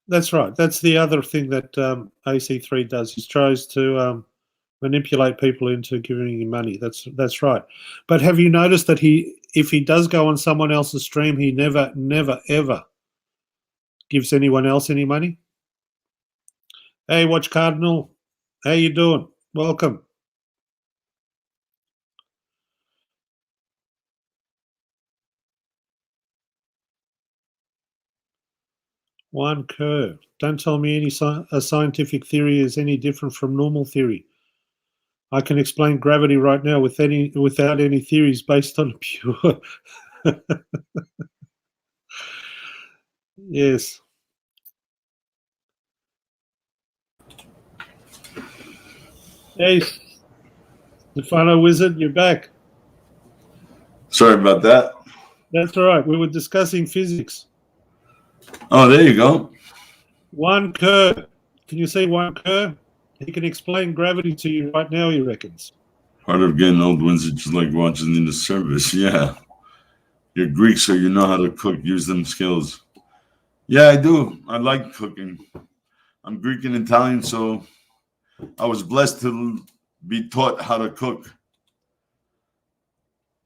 That's right. That's the other thing that AC3 does. He tries to manipulate people into giving him money. That's right. But have you noticed that if he does go on someone else's stream, he never, ever gives anyone else any money? Hey, Watch Cardinal, how you doing? Welcome. One curve. Don't tell me a scientific theory is any different from normal theory. I can explain gravity right now without any theories based on pure. Yes. Hey, Stefano Wizard, you're back. Sorry about that. That's all right. We were discussing physics. Oh, there you go. One curve. Can you say one curve? He can explain gravity to you right now, he reckons. Part of getting old wins is just like watching in the service. Yeah. You're Greek, so you know how to cook. Use them skills. Yeah, I do. I like cooking. I'm Greek and Italian, so I was blessed to be taught how to cook.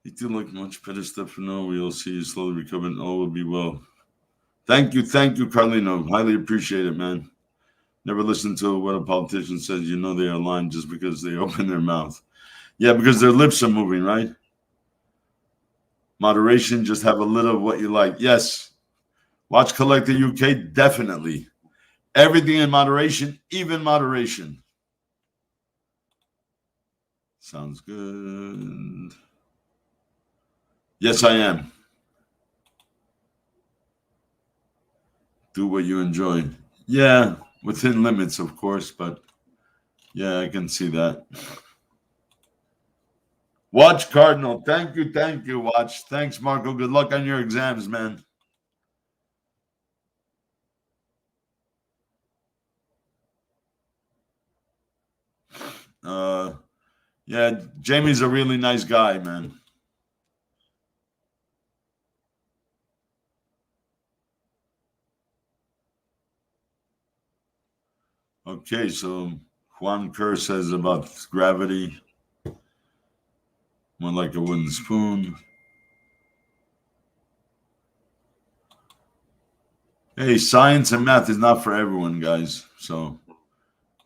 You do look much better, Stefano. We'll see you slowly recovering. All will be well. Thank you, Carlino. Highly appreciate it, man. Never listen to what a politician says. You know they are lying just because they open their mouth. Yeah, because their lips are moving, right? Moderation, just have a little of what you like. Yes. Watch Collector UK, definitely. Everything in moderation, even moderation. Sounds good. Yes, I am. Do what you enjoy. Yeah, within limits, of course, but yeah, I can see that. Watch Cardinal. Thank you, Watch. Thanks, Marco. Good luck on your exams, man. Yeah, Jamie's a really nice guy, man. Okay, so Juan Kerr says about gravity, more like a wooden spoon. Hey, science and math is not for everyone, guys. So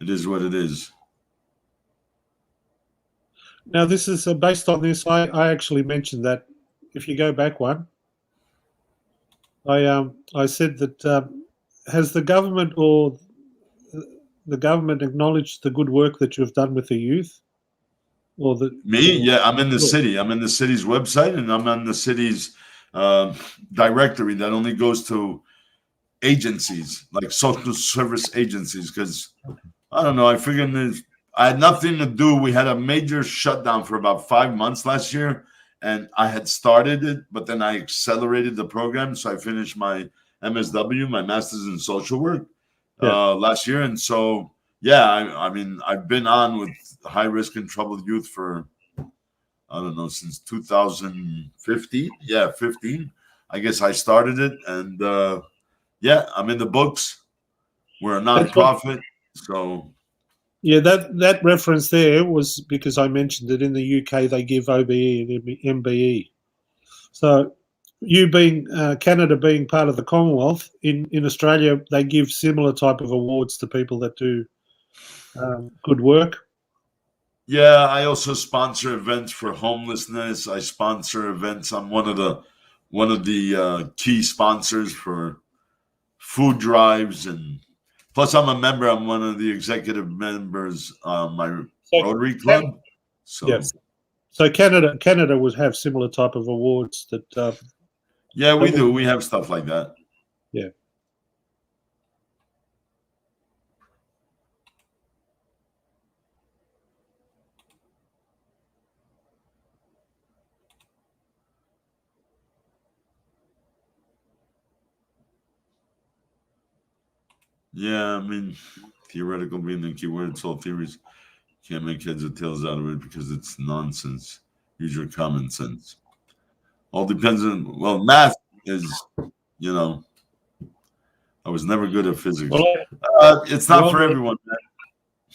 it is what it is. Now, this is based on this. I actually mentioned that if you go back one, I said that has the government or the government acknowledged the good work that you've done with the youth, or the Me? or, Yeah, I'm in the city. I'm in the city's website, and I'm on the city's uh, directory that only goes to agencies, like social service agencies, because I don't know. I figured I had nothing to do. We had a major shutdown for about 5 months last year, and I had started it, but then I accelerated the program, so I finished my MSW, my Master's in Social Work, yeah. last year, and so yeah, I mean, I've been on with high risk and troubled youth for I don't know since 2015. Yeah, 15. I guess I started it, and yeah, I'm in the books. We're a That's what. nonprofit, so. Yeah, that reference there was because I mentioned that in the UK they give OBE and MBE. So, you being Canada being part of the Commonwealth, in Australia they give similar type of awards to people that do good work. Yeah, I also sponsor events for homelessness. I sponsor events. I'm one of the key sponsors for food drives, and plus I'm a member. I'm one of the executive members on my So, Rotary Club. So yes. So Canada would have similar type of awards that. yeah, we do. We have stuff like that. Yeah. Yeah, I mean, theoretical being the key word. It's all theories. Can't make heads or tails out of it because it's nonsense. Use your common sense. All depends on, well, math is, you know, I was never good at physics. Well, It's not well, for everyone, man.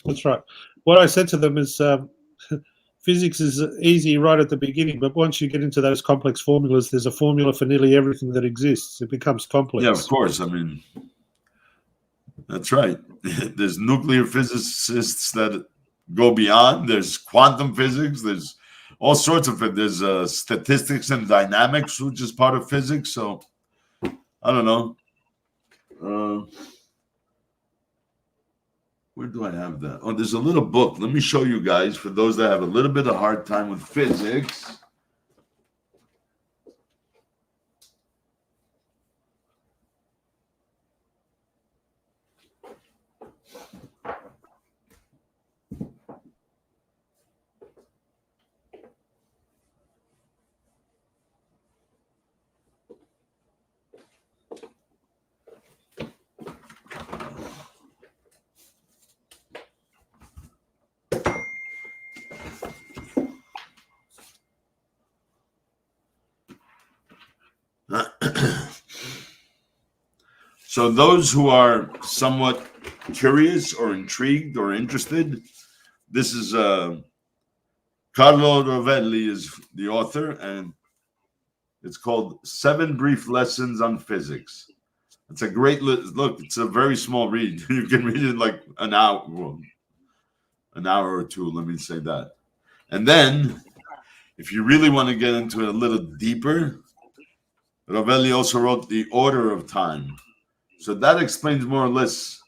that's right. What I said to them is, physics is easy right at the beginning, but once you get into those complex formulas, there's a formula for nearly everything that exists. It becomes Yeah, of complex. course. I mean, that's right. There's nuclear physicists that go beyond. There's quantum physics. There's all sorts of it. There's statistics and dynamics, which is part of physics. So I don't know. Where do I have that? Oh, there's a little book. Let me show you guys for those that have a little bit of hard time with physics. So those who are somewhat curious or intrigued or interested, this is Carlo Rovelli is the author, and it's called Seven Brief Lessons on Physics. It's a great look. It's a very small read. You can read it in like an hour, well, an hour or two. Let me say that. And then, if you really want to get into it a little deeper, Rovelli also wrote The Order of Time. So that explains more or less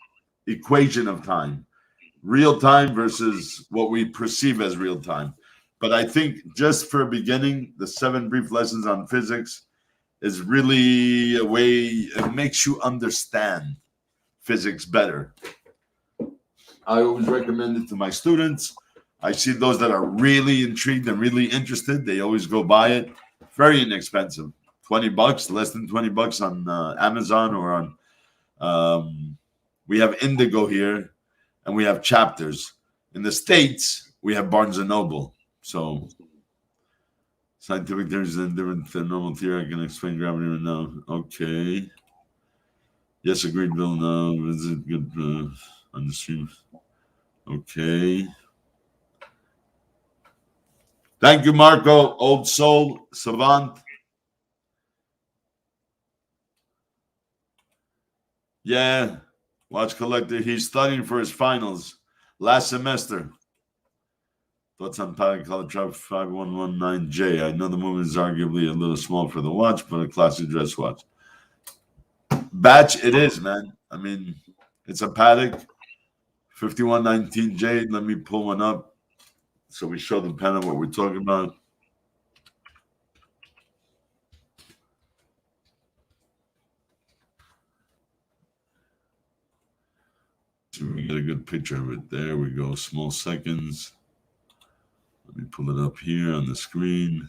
equation of time, real time versus what we perceive as real time. But I think just for a beginning, the Seven Brief Lessons on Physics is really a way it makes you understand physics better. I always recommend it to my students. I see those that are really intrigued and really interested. They always go buy it. Very inexpensive, $20, less than $20 on Amazon or on. We have Indigo here, and we have Chapters. In the States, we have Barnes and Noble. So, scientific theories are different than normal theory. I can explain gravity right now. Okay. Yes, agreed, Bill. No, is it good on the stream? Okay. Thank you, Marco. Old soul, savant. Yeah. Watch Collector. He's studying for his finals last semester. Thoughts on Pattern Color Trap 5119J. I know the movement is arguably a little small for the watch, but a classic dress watch. batch it is, man. I mean, it's a Patek 5119J. Let me pull one up so we show the panel what we're talking about. So we get a good picture of it. There we go. Small seconds. Let me pull it up here on the screen.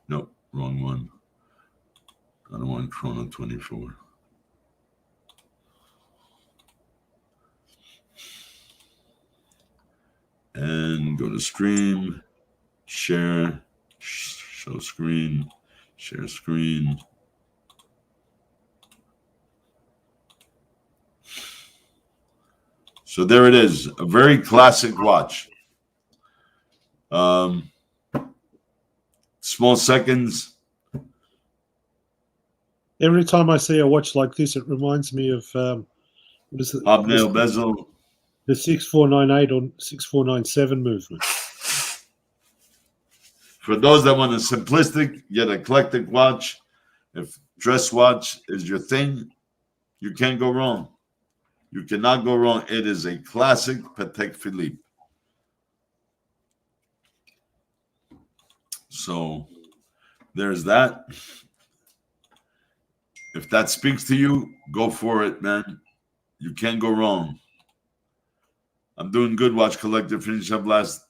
Nope, wrong one. I don't want Chrono 24. And go to stream, share, show screen, share screen. So there it is, a very classic watch. Small seconds. Every time I see a watch like this, it reminds me of what is it? Hobnail bezel. The 6498 or 6497 movement. For those that want a simplistic yet eclectic watch, if dress watch is your thing, you can't go wrong. You cannot go wrong. It is a classic Patek Philippe. So there's that. If that speaks to you, go for it, man. You can't go wrong. I'm doing good, watch collector. Finish up last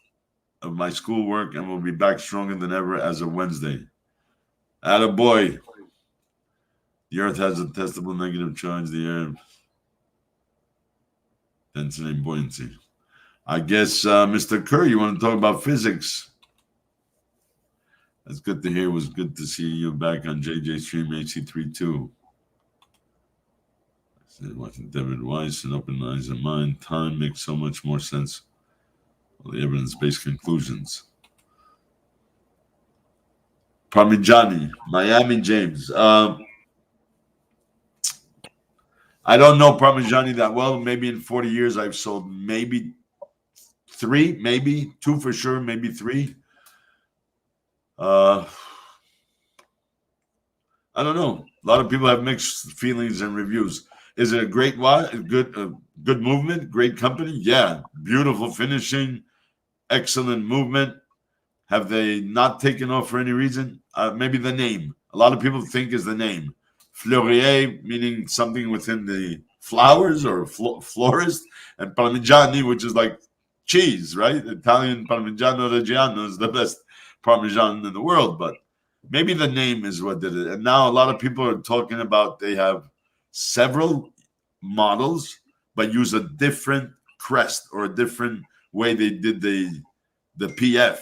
of my schoolwork and we'll be back stronger than ever as of Wednesday. Attaboy. The earth has a testable negative charge. The air density and buoyancy. I guess, Mr. Kerr, you want to talk about physics? That's good to hear. It was good to see you back on JJ Stream HC32. Watching David Weiss and open eyes and mind. Time makes so much more sense. All the evidence-based conclusions. Parmigiani, Miami James. I don't know Parmigiani that well. Maybe in 40 years I've sold maybe 3, maybe 2 for sure, maybe 3. I don't know. A lot of people have mixed feelings and reviews. Is it a great watch? Good movement? Great company? Yeah. Beautiful finishing. Excellent movement. Have they not taken off for any reason? Maybe the name. A lot of people think is the name. Fleurier, meaning something within the flowers or florist. And Parmigiani, which is like cheese, right? Italian Parmigiano Reggiano is the best Parmesan in the world. But maybe the name is what did it. And now a lot of people are talking about they have several models, but use a different crest or a different way they did the PF.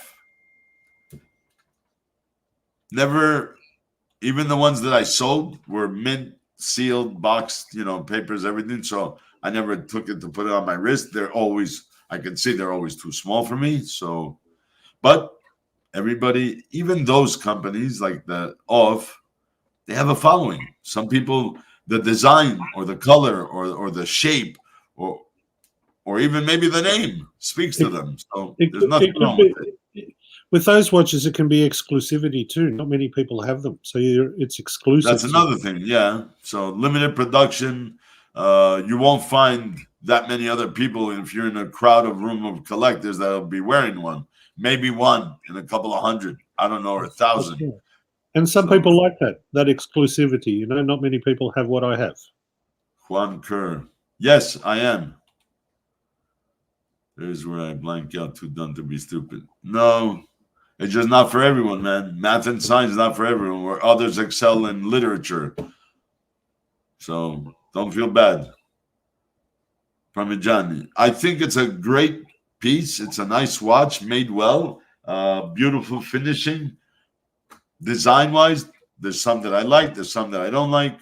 Never, even the ones that I sold were mint, sealed, boxed, papers, everything. So I never took it to put it on my wrist. I can see they're always too small for me. So, but everybody, even those companies like the Off, they have a following. Some people, the design or the color or the shape or even maybe the name speaks to them. So there's nothing wrong with it. With those watches, it can be exclusivity too. Not many people have them, so it's exclusive. That's another thing, yeah. So limited production. You won't find that many other people if you're in a crowd of room of collectors that'll be wearing one. Maybe one in a couple of hundred. I don't know, or 1,000. Right. And some people like that exclusivity. Not many people have what I have. Juan Kerr. Yes, I am. There's where I blank out. Too dumb to be stupid. No, it's just not for everyone, man. Math and science is not for everyone, where others excel in literature. So don't feel bad. Parmigiani. I think it's a great piece. It's a nice watch, made well. Beautiful finishing. Design-wise, there's some that I like. There's some that I don't like.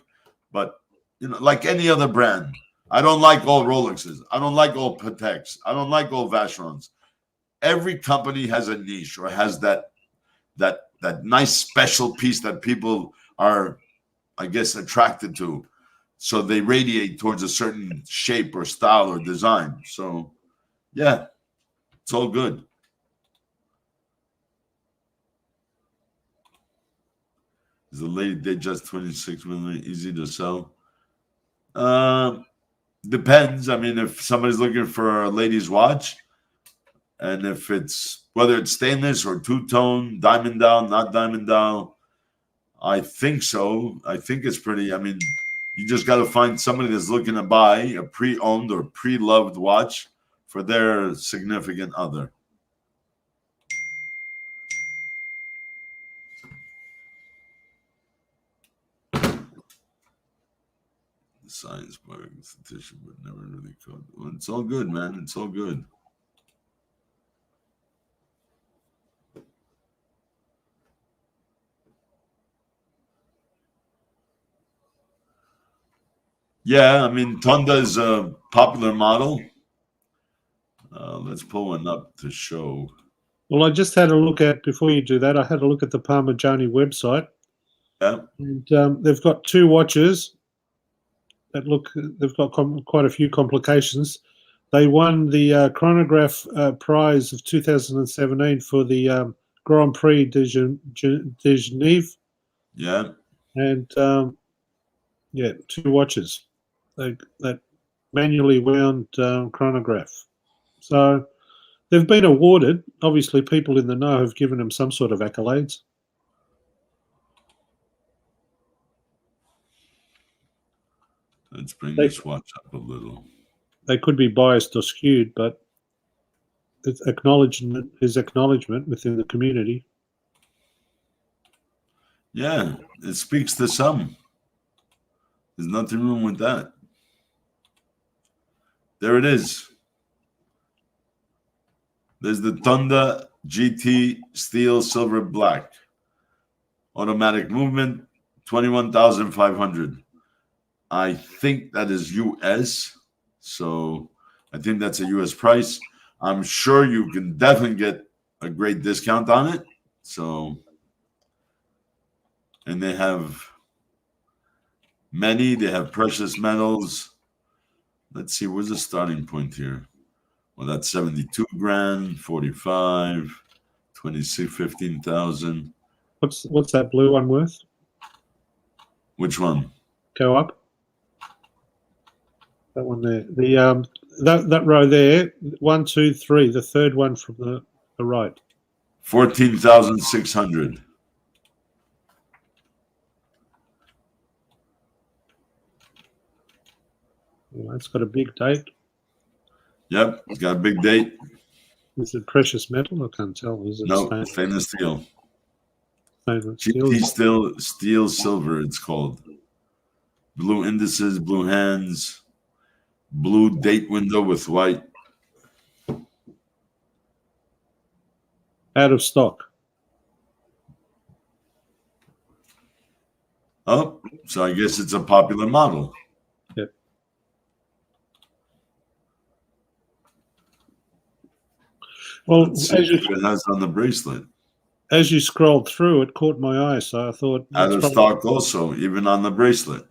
But, like any other brand, I don't like all Rolexes. I don't like all Pateks. I don't like all Vacherons. Every company has a niche or has that nice special piece that people are, I guess, attracted to. So they radiate towards a certain shape or style or design. So, yeah, it's all good. Is the lady Datejust 26 millimeter easy to sell? Depends. I mean, if somebody's looking for a ladies' watch, and if it's whether it's stainless or two-tone, diamond dial, not diamond dial, I think so. I think it's pretty. I mean, you just got to find somebody that's looking to buy a pre-owned or pre-loved watch for their significant other. Science book, statistician, but never really caught. Well, it's all good, man. It's all good. Yeah, I mean, Tonda is a popular model. Let's pull one up to show. Well, I just had a look at, before you do that, I had a look at the Parmigiani website. Yeah. And they've got two watches that look, they've got quite a few complications. They won the chronograph prize of 2017 for the Grand Prix de Genève. Yeah. And yeah, two watches. That manually wound chronograph. So they've been awarded. Obviously, people in the know have given them some sort of accolades. Let's bring this watch up a little. They could be biased or skewed, but it's acknowledgement within the community. Yeah, it speaks to some. There's nothing wrong with that. There it is. There's the Tonda GT Steel Silver Black. Automatic movement, 21,500. I think that is US. So I think that's a US price. I'm sure you can definitely get a great discount on it. So, and they have many, they have precious metals. Let's see, where's the starting point here? Well, that's 72 grand, 45, 26, 15,000. What's that blue one worth? Which one? Go up. That one there. The that row there, 1, 2, 3. The third one from the right. 14,600. Well, that's got a big date. Yep, it's got a big date. Is it precious metal? I can't tell. Is it No, stainless steel. Stainless steel. Steel silver, it's called. Blue indices, blue hands, blue date window with white. Out of stock. Oh, so I guess it's a popular model. Yep. Well, it has on the bracelet. As you scrolled through, it caught my eye, so I thought out of stock also, even on the bracelet.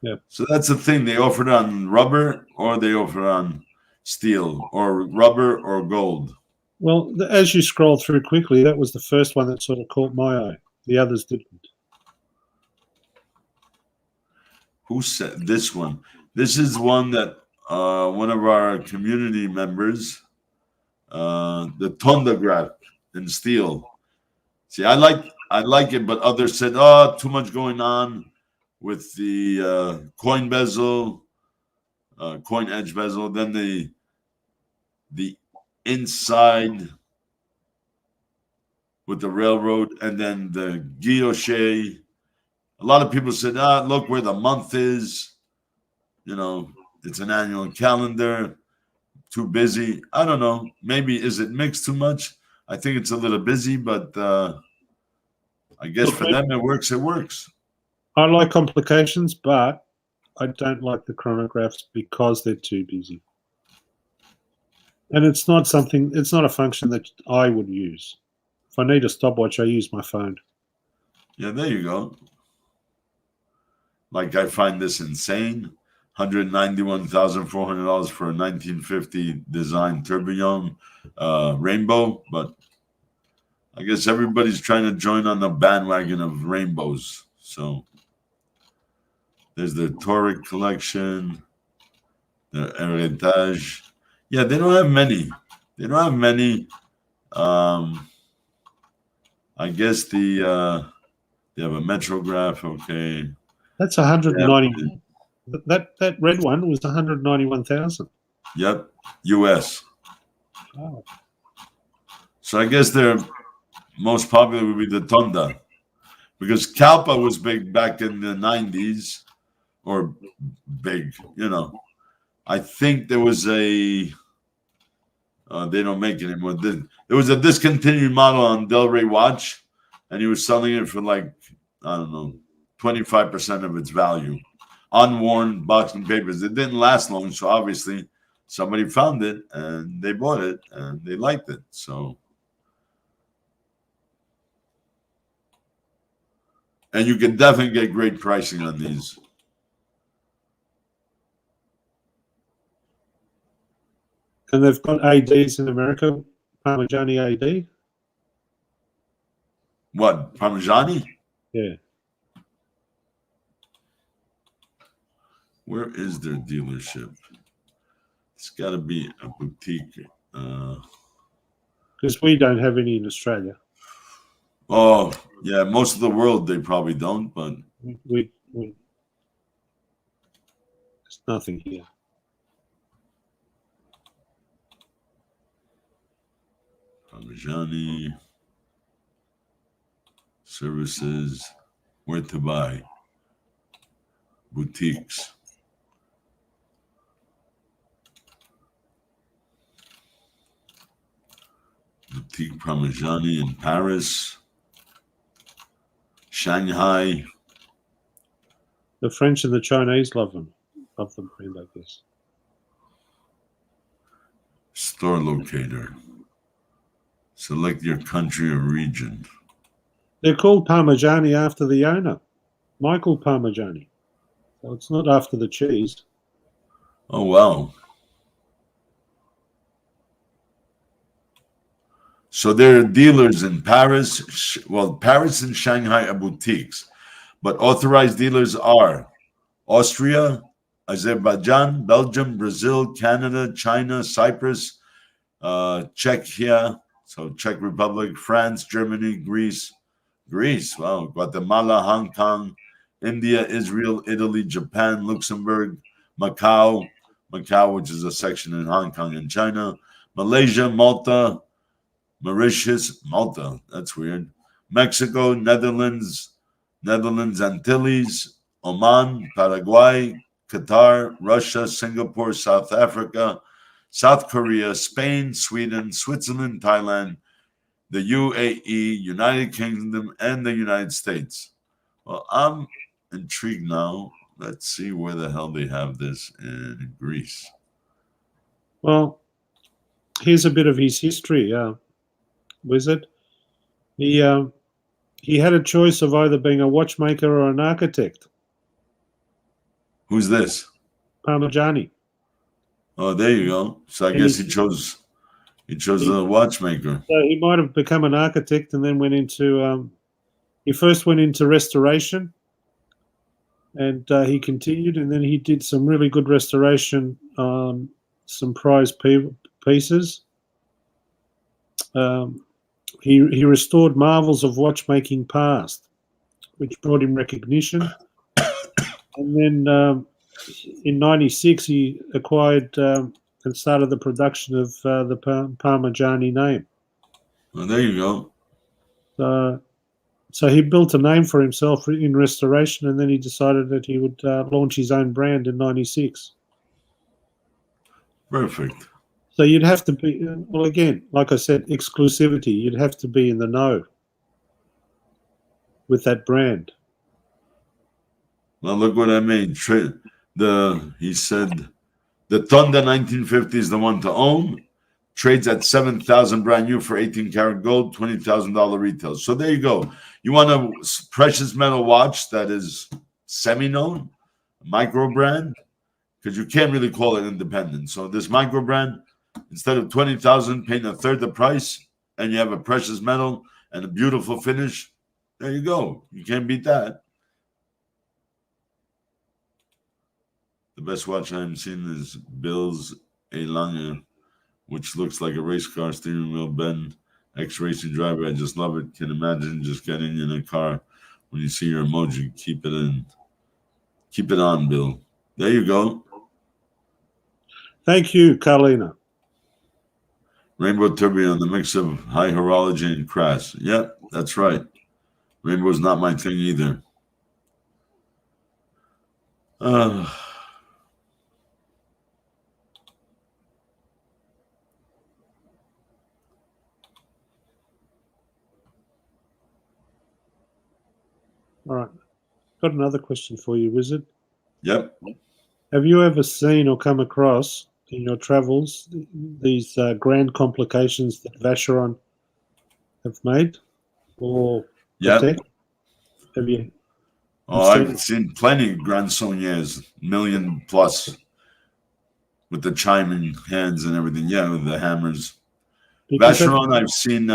Yeah. So that's the thing. They offer it on rubber, or they offer it on steel, or rubber, or gold. Well, as you scroll through quickly, that was the first one that sort of caught my eye. The others didn't. Who said this one? This is one that one of our community members, the Tondograph in steel. See, I like it, but others said, "Oh, too much going on with the coin bezel, coin edge bezel." Then the inside with the railroad, and then the guilloche. A lot of people said, look where the month is. You know, it's an annual calendar. Too busy. I don't know. Maybe is it mixed too much? I think it's a little busy, but I guess for them it works. It works. I like complications, but I don't like the chronographs because they're too busy. And it's not a function that I would use. If I need a stopwatch, I use my phone. Yeah, there you go. Like, I find this insane. $191,400 for a 1950 design tourbillon rainbow, but I guess everybody's trying to join on the bandwagon of rainbows. So There's the Toric collection, the Heritage. Yeah, they don't have many. They don't have many. I guess they have a Metrograph. Okay. That's Yeah. 190. That red one was 191,000. Yep. U.S. Wow. So I guess their most popular would be the Tonda, because Kalpa was big back in the 90s, or big, I think there was a they don't make it anymore. There was a discontinued model on Delray watch, and he was selling it for like, I don't know, 25% of its value. Unworn boxing papers. It didn't last long, so obviously somebody found it and they bought it and they liked it. So, and you can definitely get great pricing on these. And they've got ADs in America, Parmigiani AD. What, Parmigiani? Yeah. Where is their dealership? It's got to be a boutique. Because we don't have any in Australia. Oh, yeah, most of the world they probably don't, but We there's nothing here. Parmigiani services, where to buy, boutiques. Boutique Parmigiani in Paris, Shanghai. The French and the Chinese love them. Love the brand, I guess. Store locator. Select your country or region. They're called Parmigiani after the owner, Michael Parmigiani. So it's not after the cheese. Oh, wow. So there are dealers in Paris. Well, Paris and Shanghai are boutiques, but authorized dealers are Austria, Azerbaijan, Belgium, Brazil, Canada, China, Cyprus, Czechia, so Czech Republic, France, Germany, Greece, wow, Guatemala, Hong Kong, India, Israel, Italy, Japan, Luxembourg, Macau, which is a section in Hong Kong and China, Malaysia, Malta, Mauritius, Malta, that's weird, Mexico, Netherlands, Antilles, Oman, Paraguay, Qatar, Russia, Singapore, South Africa, South Korea, Spain, Sweden, Switzerland, Thailand, the UAE, United Kingdom, and the United States. Well, I'm intrigued now. Let's see where the hell they have this in Greece. Well, here's a bit of his history, Wizard. He had a choice of either being a watchmaker or an architect. Who's this? Parmigiani. Oh, there you go. So I guess he chose the watchmaker. So he might have become an architect and then went into he first went into restoration, and he continued, and then he did some really good restoration on some prize pieces. He restored marvels of watchmaking past, which brought him recognition. And then in '96, he acquired and started the production of the Parmigiani name. Well, there you go. So he built a name for himself in restoration, and then he decided that he would launch his own brand in '96. Perfect. So you'd have to be, well, again, like I said, exclusivity. You'd have to be in the know with that brand. Well, look what I made. He said the Tonda 1950 is the one to own. Trades at $7,000 brand new for 18 karat gold, $20,000 retail. So there you go. You want a precious metal watch that is semi-known, micro brand, because you can't really call it independent. So this micro brand, instead of $20,000, paying a third the price, and you have a precious metal and a beautiful finish. There you go. You can't beat that. The best watch I'm seeing is Bill's Elange, which looks like a race car steering wheel bend. Ex-racing driver, I just love it. Can imagine just getting in a car when you see your emoji. Keep it in. Keep it on, Bill. There you go. Thank you, Carlina. Rainbow tourbillon, the mix of high horology and crass. Yep, that's right. Rainbow's not my thing either. Uh, All right. Got another question for you, Wizard. yep. Have you ever seen or come across in your travels these grand complications that Vacheron have made or Yep. Patek? Have you? Oh, I've seen plenty of Grand Sauniers, million plus, with the chiming hands and everything. Yeah, with the hammers. Vacheron, I've seen.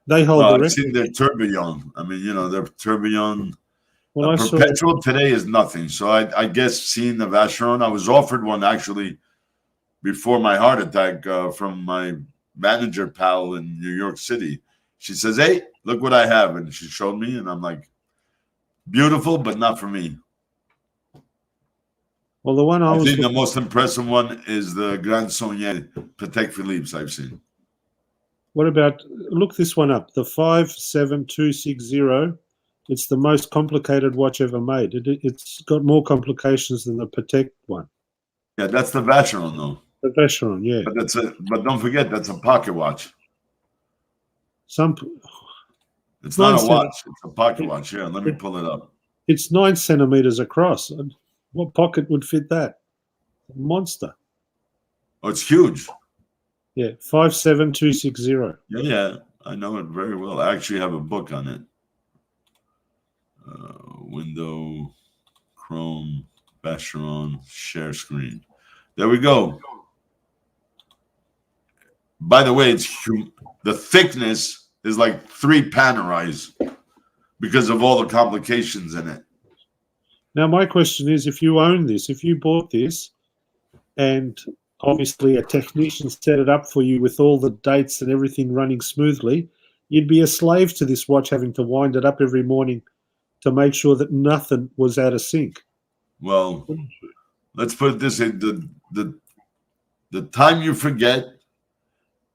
They hold the I've record. seen their tourbillon. I mean, their tourbillon. Well, I Perpetual today is nothing. So I guess seeing the Vacheron, I was offered one actually before my heart attack from my manager pal in New York City. She says, "Hey, look what I have," and she showed me, and I'm like, "Beautiful, but not for me." Well, the one I think the most impressive one is the Grand Saunier Patek Philippe's I've seen. What about, look this one up, the 57260. It's the most complicated watch ever made. It's got more complications than the Patek one. Yeah, that's the Vacheron though. The Vacheron, yeah. But don't forget that's a pocket watch. It's not a watch, it's a pocket watch. Yeah, let me pull it up. It's 9 centimeters across. What pocket would fit that? A monster. Oh, it's huge. Yeah, 57260. Yeah, I know it very well. I actually have a book on it. Window, Chrome, Vacheron, share screen. There we go. By the way, the thickness is like 3 Panerais because of all the complications in it. Now, my question is, if you own this, if you bought this, and obviously a technician set it up for you with all the dates and everything running smoothly, you'd be a slave to this watch, having to wind it up every morning to make sure that nothing was out of sync. Well, let's put it this way: the time you forget,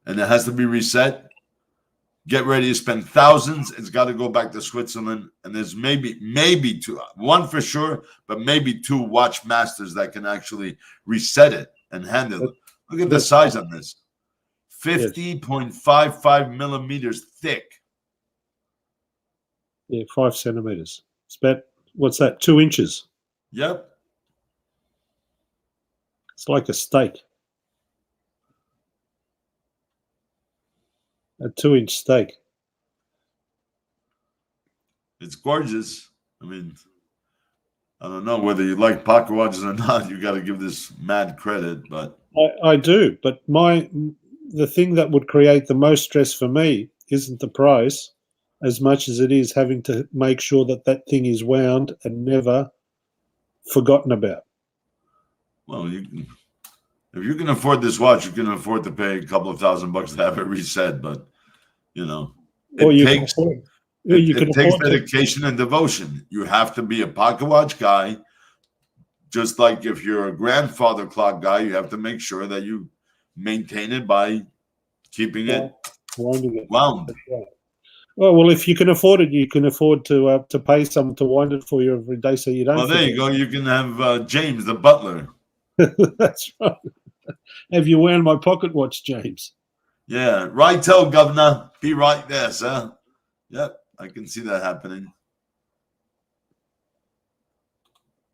and it has to be reset. Get ready to spend thousands. It's got to go back to Switzerland, and there's maybe 2, one for sure, but maybe 2 watch masters that can actually reset it and handle it. Look at the size on this: 50.55 millimeters thick. Yeah, 5 centimeters. It's about, what's that, 2 inches? Yep. It's like a steak. A 2-inch steak. It's gorgeous. I mean, I don't know whether you like pocket watches or not. You got to give this mad credit, but I do. But the thing that would create the most stress for me isn't the price, as much as it is having to make sure that that thing is wound and never forgotten about. Well, if you can afford this watch, you can afford to pay a couple of $1,000 to have it reset. But it takes dedication and devotion. You have to be a pocket watch guy. Just like if you're a grandfather clock guy, you have to make sure that you maintain it by keeping it wound. Well, if you can afford it, you can afford to pay someone to wind it for you every day, so you don't. Well, there you go. You can have James, the butler. That's right. Have you wound my pocket watch, James? Yeah, righto, governor. Be right there, sir. Yep, I can see that happening.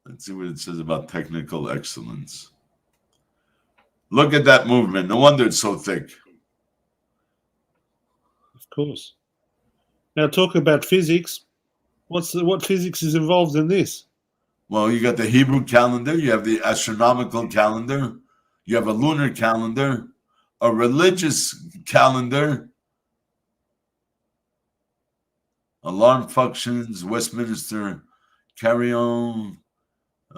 Let's see what it says about technical excellence. Look at that movement. No wonder it's so thick. Of course. Now, talk about physics. What physics is involved in this? Well, you got the Hebrew calendar. You have the astronomical calendar. You have a lunar calendar, a religious calendar, alarm functions, Westminster carry-on,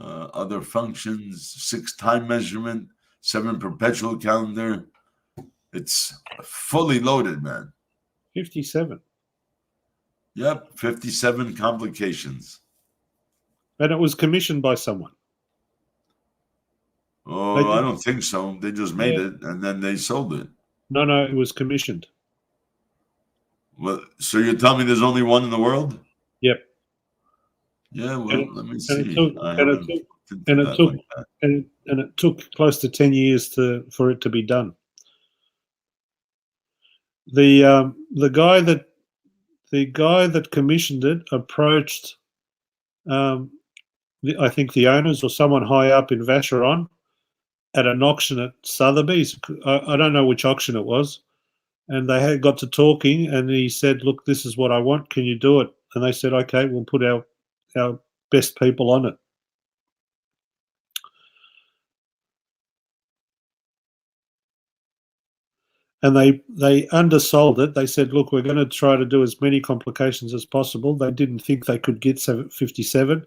Other functions, 6 time measurement, 7 perpetual calendar. It's fully loaded, man. 57. Yep, 57 complications. And it was commissioned by someone. Oh, I don't think so. They just made it and then they sold it. No, it was commissioned. Well, so you're telling me there's only one in the world? Yep. Yeah, well, let me see. And it took close to 10 years for it to be done. The guy that commissioned it approached, I think the owners or someone high up in Vacheron at an auction at Sotheby's. I don't know which auction it was, and they had got to talking, and he said, "Look, this is what I want. Can you do it?" And they said, "Okay, we'll put our best people on it." And they undersold it. They said, "Look, we're going to try to do as many complications as possible." They didn't think they could get 57,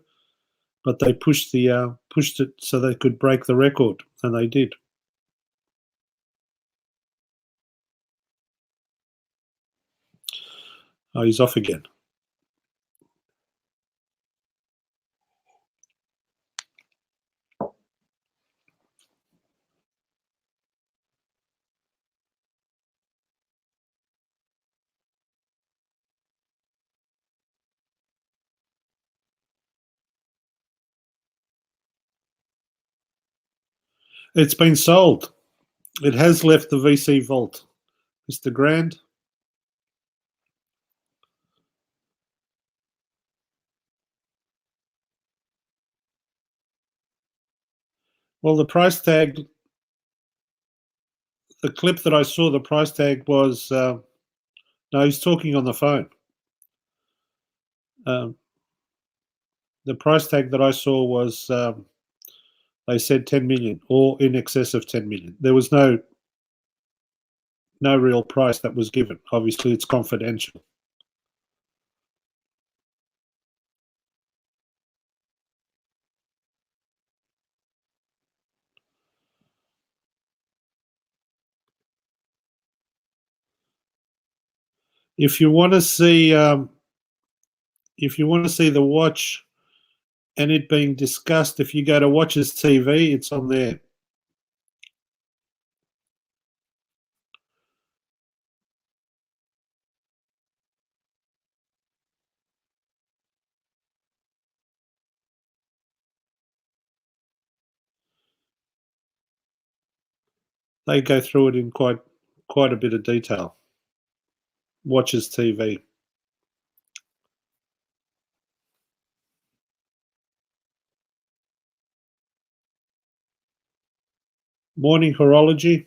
but they pushed it so they could break the record, and they did. Oh, he's off again. It's been sold. It has left the VC vault. Mr. Grand. Well, the price tag, the clip that I saw, the price tag was, no, he's talking on the phone. The price tag that I saw was, they said 10 million or in excess of 10 million. There was no real price that was given. Obviously, it's confidential. If you want to see, the watch and it being discussed, if you go to Watches TV, it's on there. They go through it in quite a bit of detail. Watches TV. Morning Horology.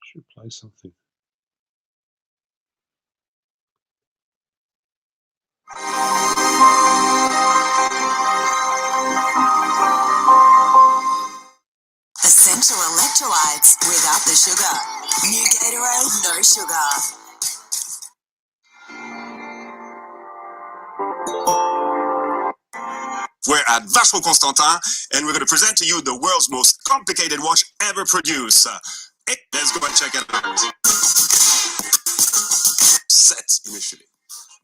Should play something. Essential electrolytes without the sugar. New Gatorade, no sugar. We're at Vacheron Constantin, and we're going to present to you the world's most complicated watch ever produced. Let's go and check it out. Set initially.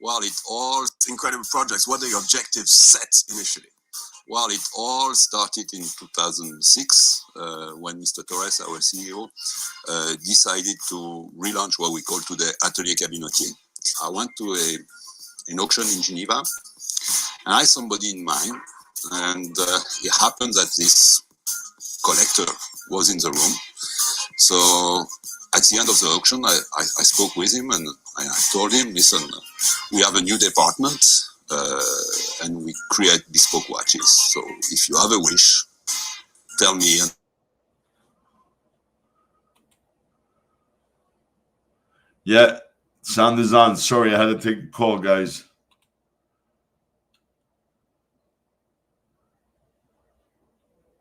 Well, it's all incredible projects. What are your objectives set initially? Well, it all started in 2006 when Mr. Torres, our CEO, decided to relaunch what we call today Atelier Cabinotier. I went to an auction in Geneva, and I had somebody in mind, and it happened that this collector was in the room. So at the end of the auction, I spoke with him, and I told him, listen, we have a new department, and we create bespoke watches. So if you have a wish, tell me. Yeah, sound is on. Sorry, I had to take a call, guys.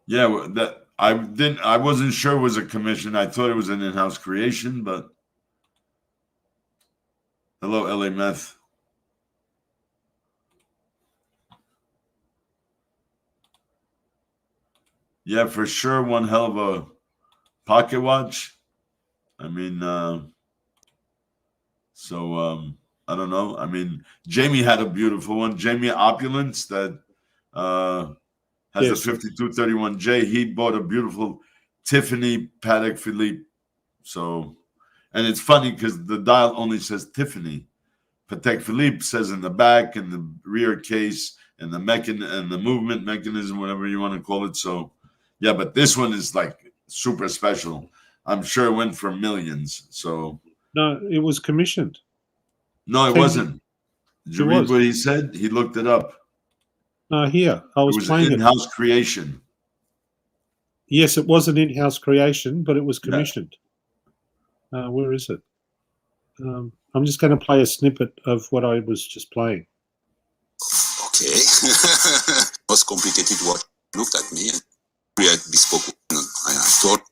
Yeah, that I wasn't sure it was a commission. I thought it was an in-house creation, but hello, LA Meth. Yeah, for sure, one hell of a pocket watch. I mean, I don't know. I mean, Jamie had a beautiful one. Jamie Opulence that has Yes. a 5231J. He bought a beautiful Tiffany Patek Philippe. So, and it's funny because the dial only says Tiffany. Patek Philippe says in the back and the rear case and the and the movement mechanism, whatever you want to call it. So, yeah, but this one is like super special. I'm sure it went for millions. So, No, it was commissioned. no, it wasn't. Did you It read was. what he said? He looked it up. No, here I It was was playing an it. in-house creation. Yes, it was an in-house creation, but it was Yeah. commissioned. Where is it? I'm just going to play a snippet of what I was just playing. Okay. Most complicated watch looked at me and create bespoke. I thought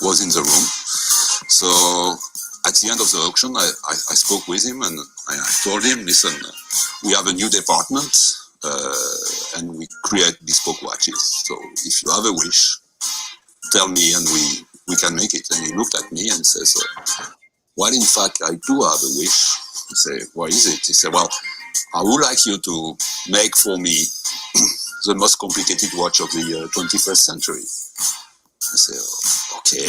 was in the room. So at the end of the auction, I spoke with him, and I told him, listen, we have a new department, and we create bespoke watches. So if you have a wish, tell me, and we can make it. And he looked at me and says, well, in fact, I do have a wish. I say, what is it? He said, well, I would like you to make for me the most complicated watch of the 21st century. I say, okay.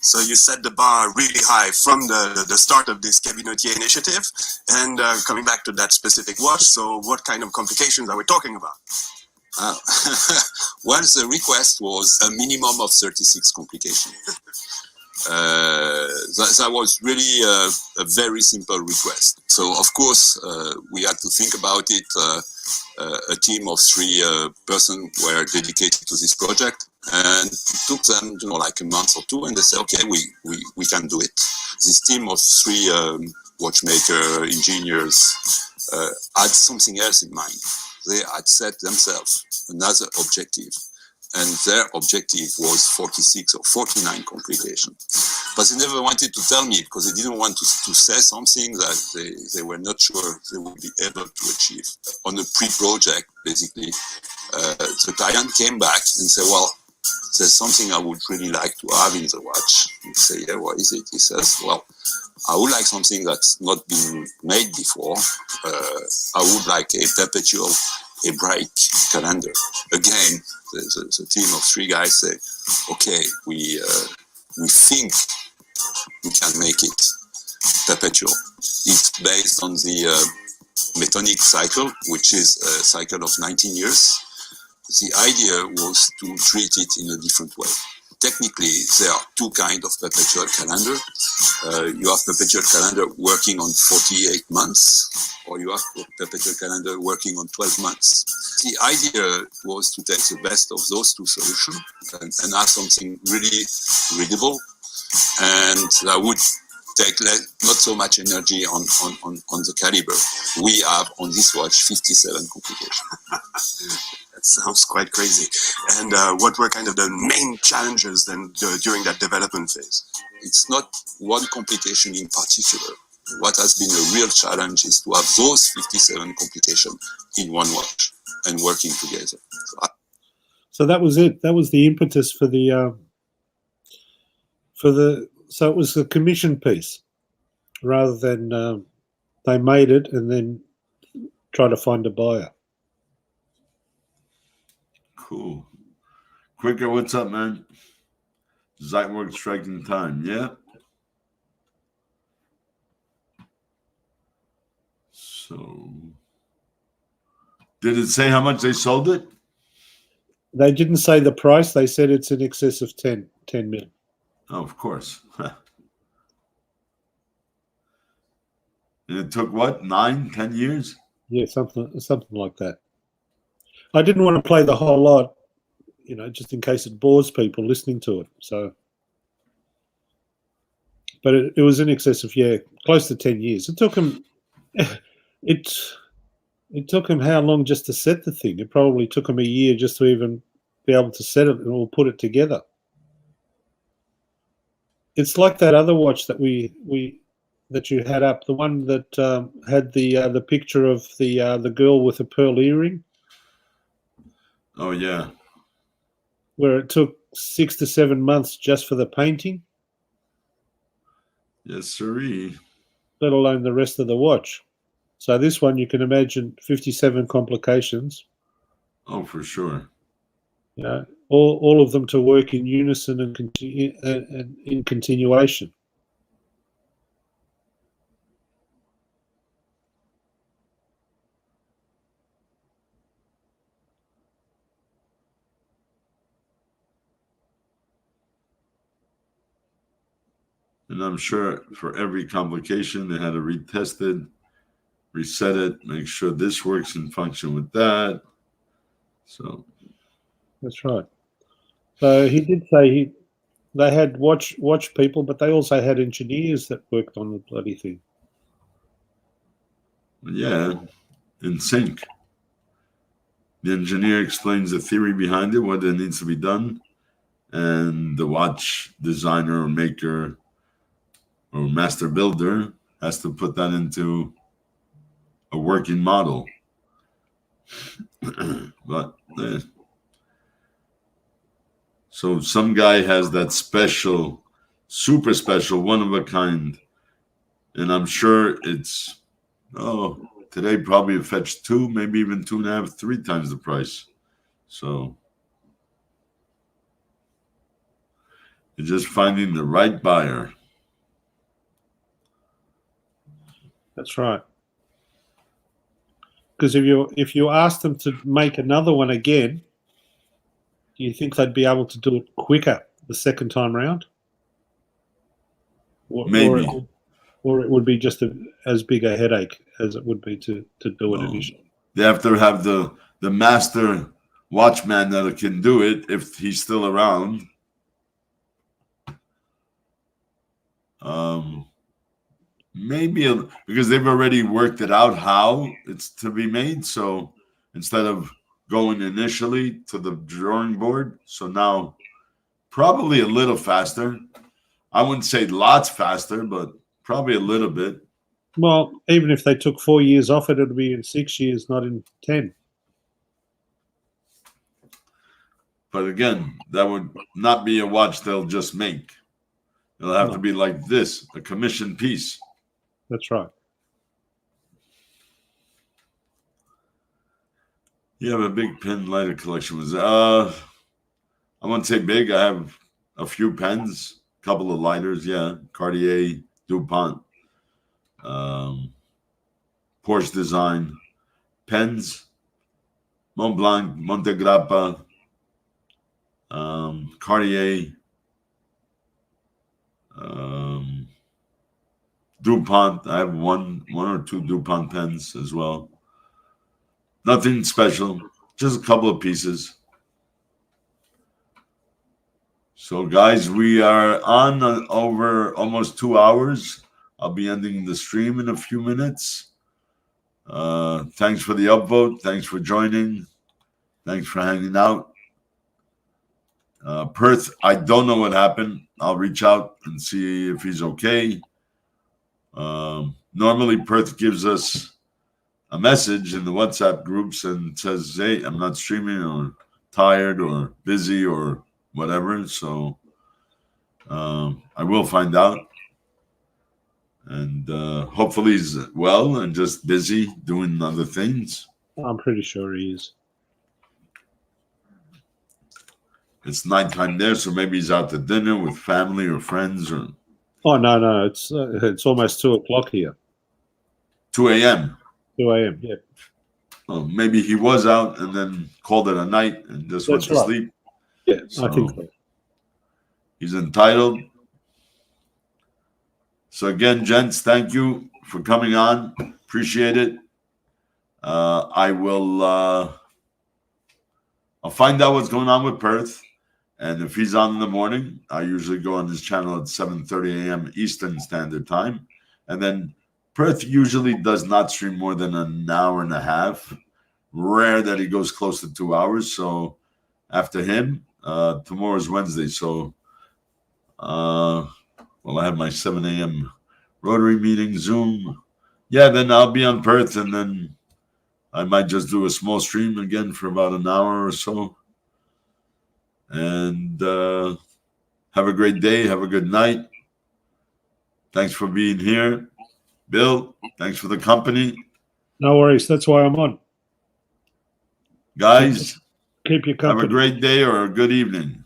So you set the bar really high from the start of this Cabinotier initiative. And coming back to that specific watch, so what kind of complications are we talking about? Well, the request was a minimum of 36 complications. That was really a very simple request. So, of course, we had to think about it. A team of 3 persons were dedicated to this project, and it took them, like a month or 2, and they said, okay, we can do it. This team of 3 watchmaker engineers had something else in mind. They had set themselves another objective, and their objective was 46 or 49 complications. But they never wanted to tell me because they didn't want to say something that they were not sure they would be able to achieve. On the pre-project, basically, the client came back and said, well, there's something I would really like to have in the watch. You say, yeah, what is it? He says, well, I would like something that's not been made before. I would like a perpetual hebraic calendar. Again, the team of 3 guys say, okay, we think we can make it perpetual. It's based on the Metonic cycle, which is a cycle of 19 years. The idea was to treat it in a different way. Technically, there are 2 kinds of perpetual calendar. You have perpetual calendar working on 48 months, or you have perpetual calendar working on 12 months. The idea was to take the best of those 2 solutions and have something really readable, and that would take not so much energy on the caliber. We have on this watch 57 complications. That sounds quite crazy. And what were kind of the main challenges then during that development phase? It's not one complication in particular. What has been a real challenge is to have those 57 complications in one watch and working together. So that was it. That was the impetus for the so it was the commission piece rather than they made it and then try to find a buyer. Cool. Quicker, what's up, man? Zeitwerk striking time. Yeah. So, did it say how much they sold it? They didn't say the price. They said it's in excess of 10 mil. Oh, of course. And it took what, 9-10 years? Yeah, something like that. I didn't want to play the whole lot, just in case it bores people listening to it. So, but it was in excess of close to 10 years. It took him. It took him how long just to set the thing? It probably took him a year just to even be able to set it or put it together. It's like that other watch that that you had up, the one that had the picture of the girl with a pearl earring. Oh, yeah. Where it took 6 to 7 months just for the painting. Yes, sirree. Let alone the rest of the watch. So this one, you can imagine 57 complications. Oh, for sure. All of them to work in unison and in continuation. And I'm sure for every complication, they had to retest it, reset it, make sure this works in function with that. So that's right. So he did say they had watch people, but they also had engineers that worked on the bloody thing. Yeah, in sync. The engineer explains the theory behind it, what it needs to be done, and the watch designer or maker or master builder has to put that into a working model. But so some guy has that special, super special, one of a kind, and I'm sure it's today probably it fetched 2, maybe even 2.5, 3 times the price. So it's just finding the right buyer. That's right. Because if you ask them to make another one again, do you think they'd be able to do it quicker the second time round? Maybe. Or it would be just as big a headache as it would be to do it initially. They have to have the master watchman that can do it if he's still around. Maybe because they've already worked it out how it's to be made. So instead of going initially to the drawing board, so now probably a little faster. I wouldn't say lots faster, but probably a little bit. Well, even if they took 4 years off it, would be in 6 years, not in 10. But again, that would not be a watch they'll just make. It'll have to be like this, a commissioned piece. That's right. You have a big pen lighter collection. I wouldn't say big. I have a few pens, a couple of lighters, yeah. Cartier, DuPont, Porsche design, pens, Montblanc, Montegrappa, Cartier, DuPont. I have one or two DuPont pens as well. Nothing special, just a couple of pieces. So, guys, we are on over almost 2 hours. I'll be ending the stream in a few minutes. Thanks for the upvote. Thanks for joining. Thanks for hanging out. Perth, I don't know what happened. I'll reach out and see if he's okay. Normally, Perth gives us a message in the WhatsApp groups and says, hey, I'm not streaming or tired or busy or whatever. So I will find out. And hopefully he's well and just busy doing other things. I'm pretty sure he is. it's nighttime there, so maybe he's out to dinner with family or friends, or Oh no, it's almost 2 o'clock here. 2 a.m. 2 a.m. Yeah, Well, maybe he was out and then called it a night and just went that's to right. sleep. Yeah, So I think so. he's entitled. So again, gents, thank you for coming on. Appreciate it. I will. I'll find out what's going on with Perth, and if he's on in the morning, I usually go on his channel at 7:30 a.m. Eastern Standard Time, and then Perth usually does not stream more than an hour and a half. Rare that he goes close to 2 hours. So after him, tomorrow is Wednesday. So, well, I have my 7 a.m. Rotary meeting Zoom. Yeah, then I'll be on Perth, and then I might just do a small stream again for about an hour or so. And have a great day. Have a good night. Thanks for being here. Bill, thanks for the company. No worries. That's why I'm on. Guys, Keep your have a company. great day or a good evening.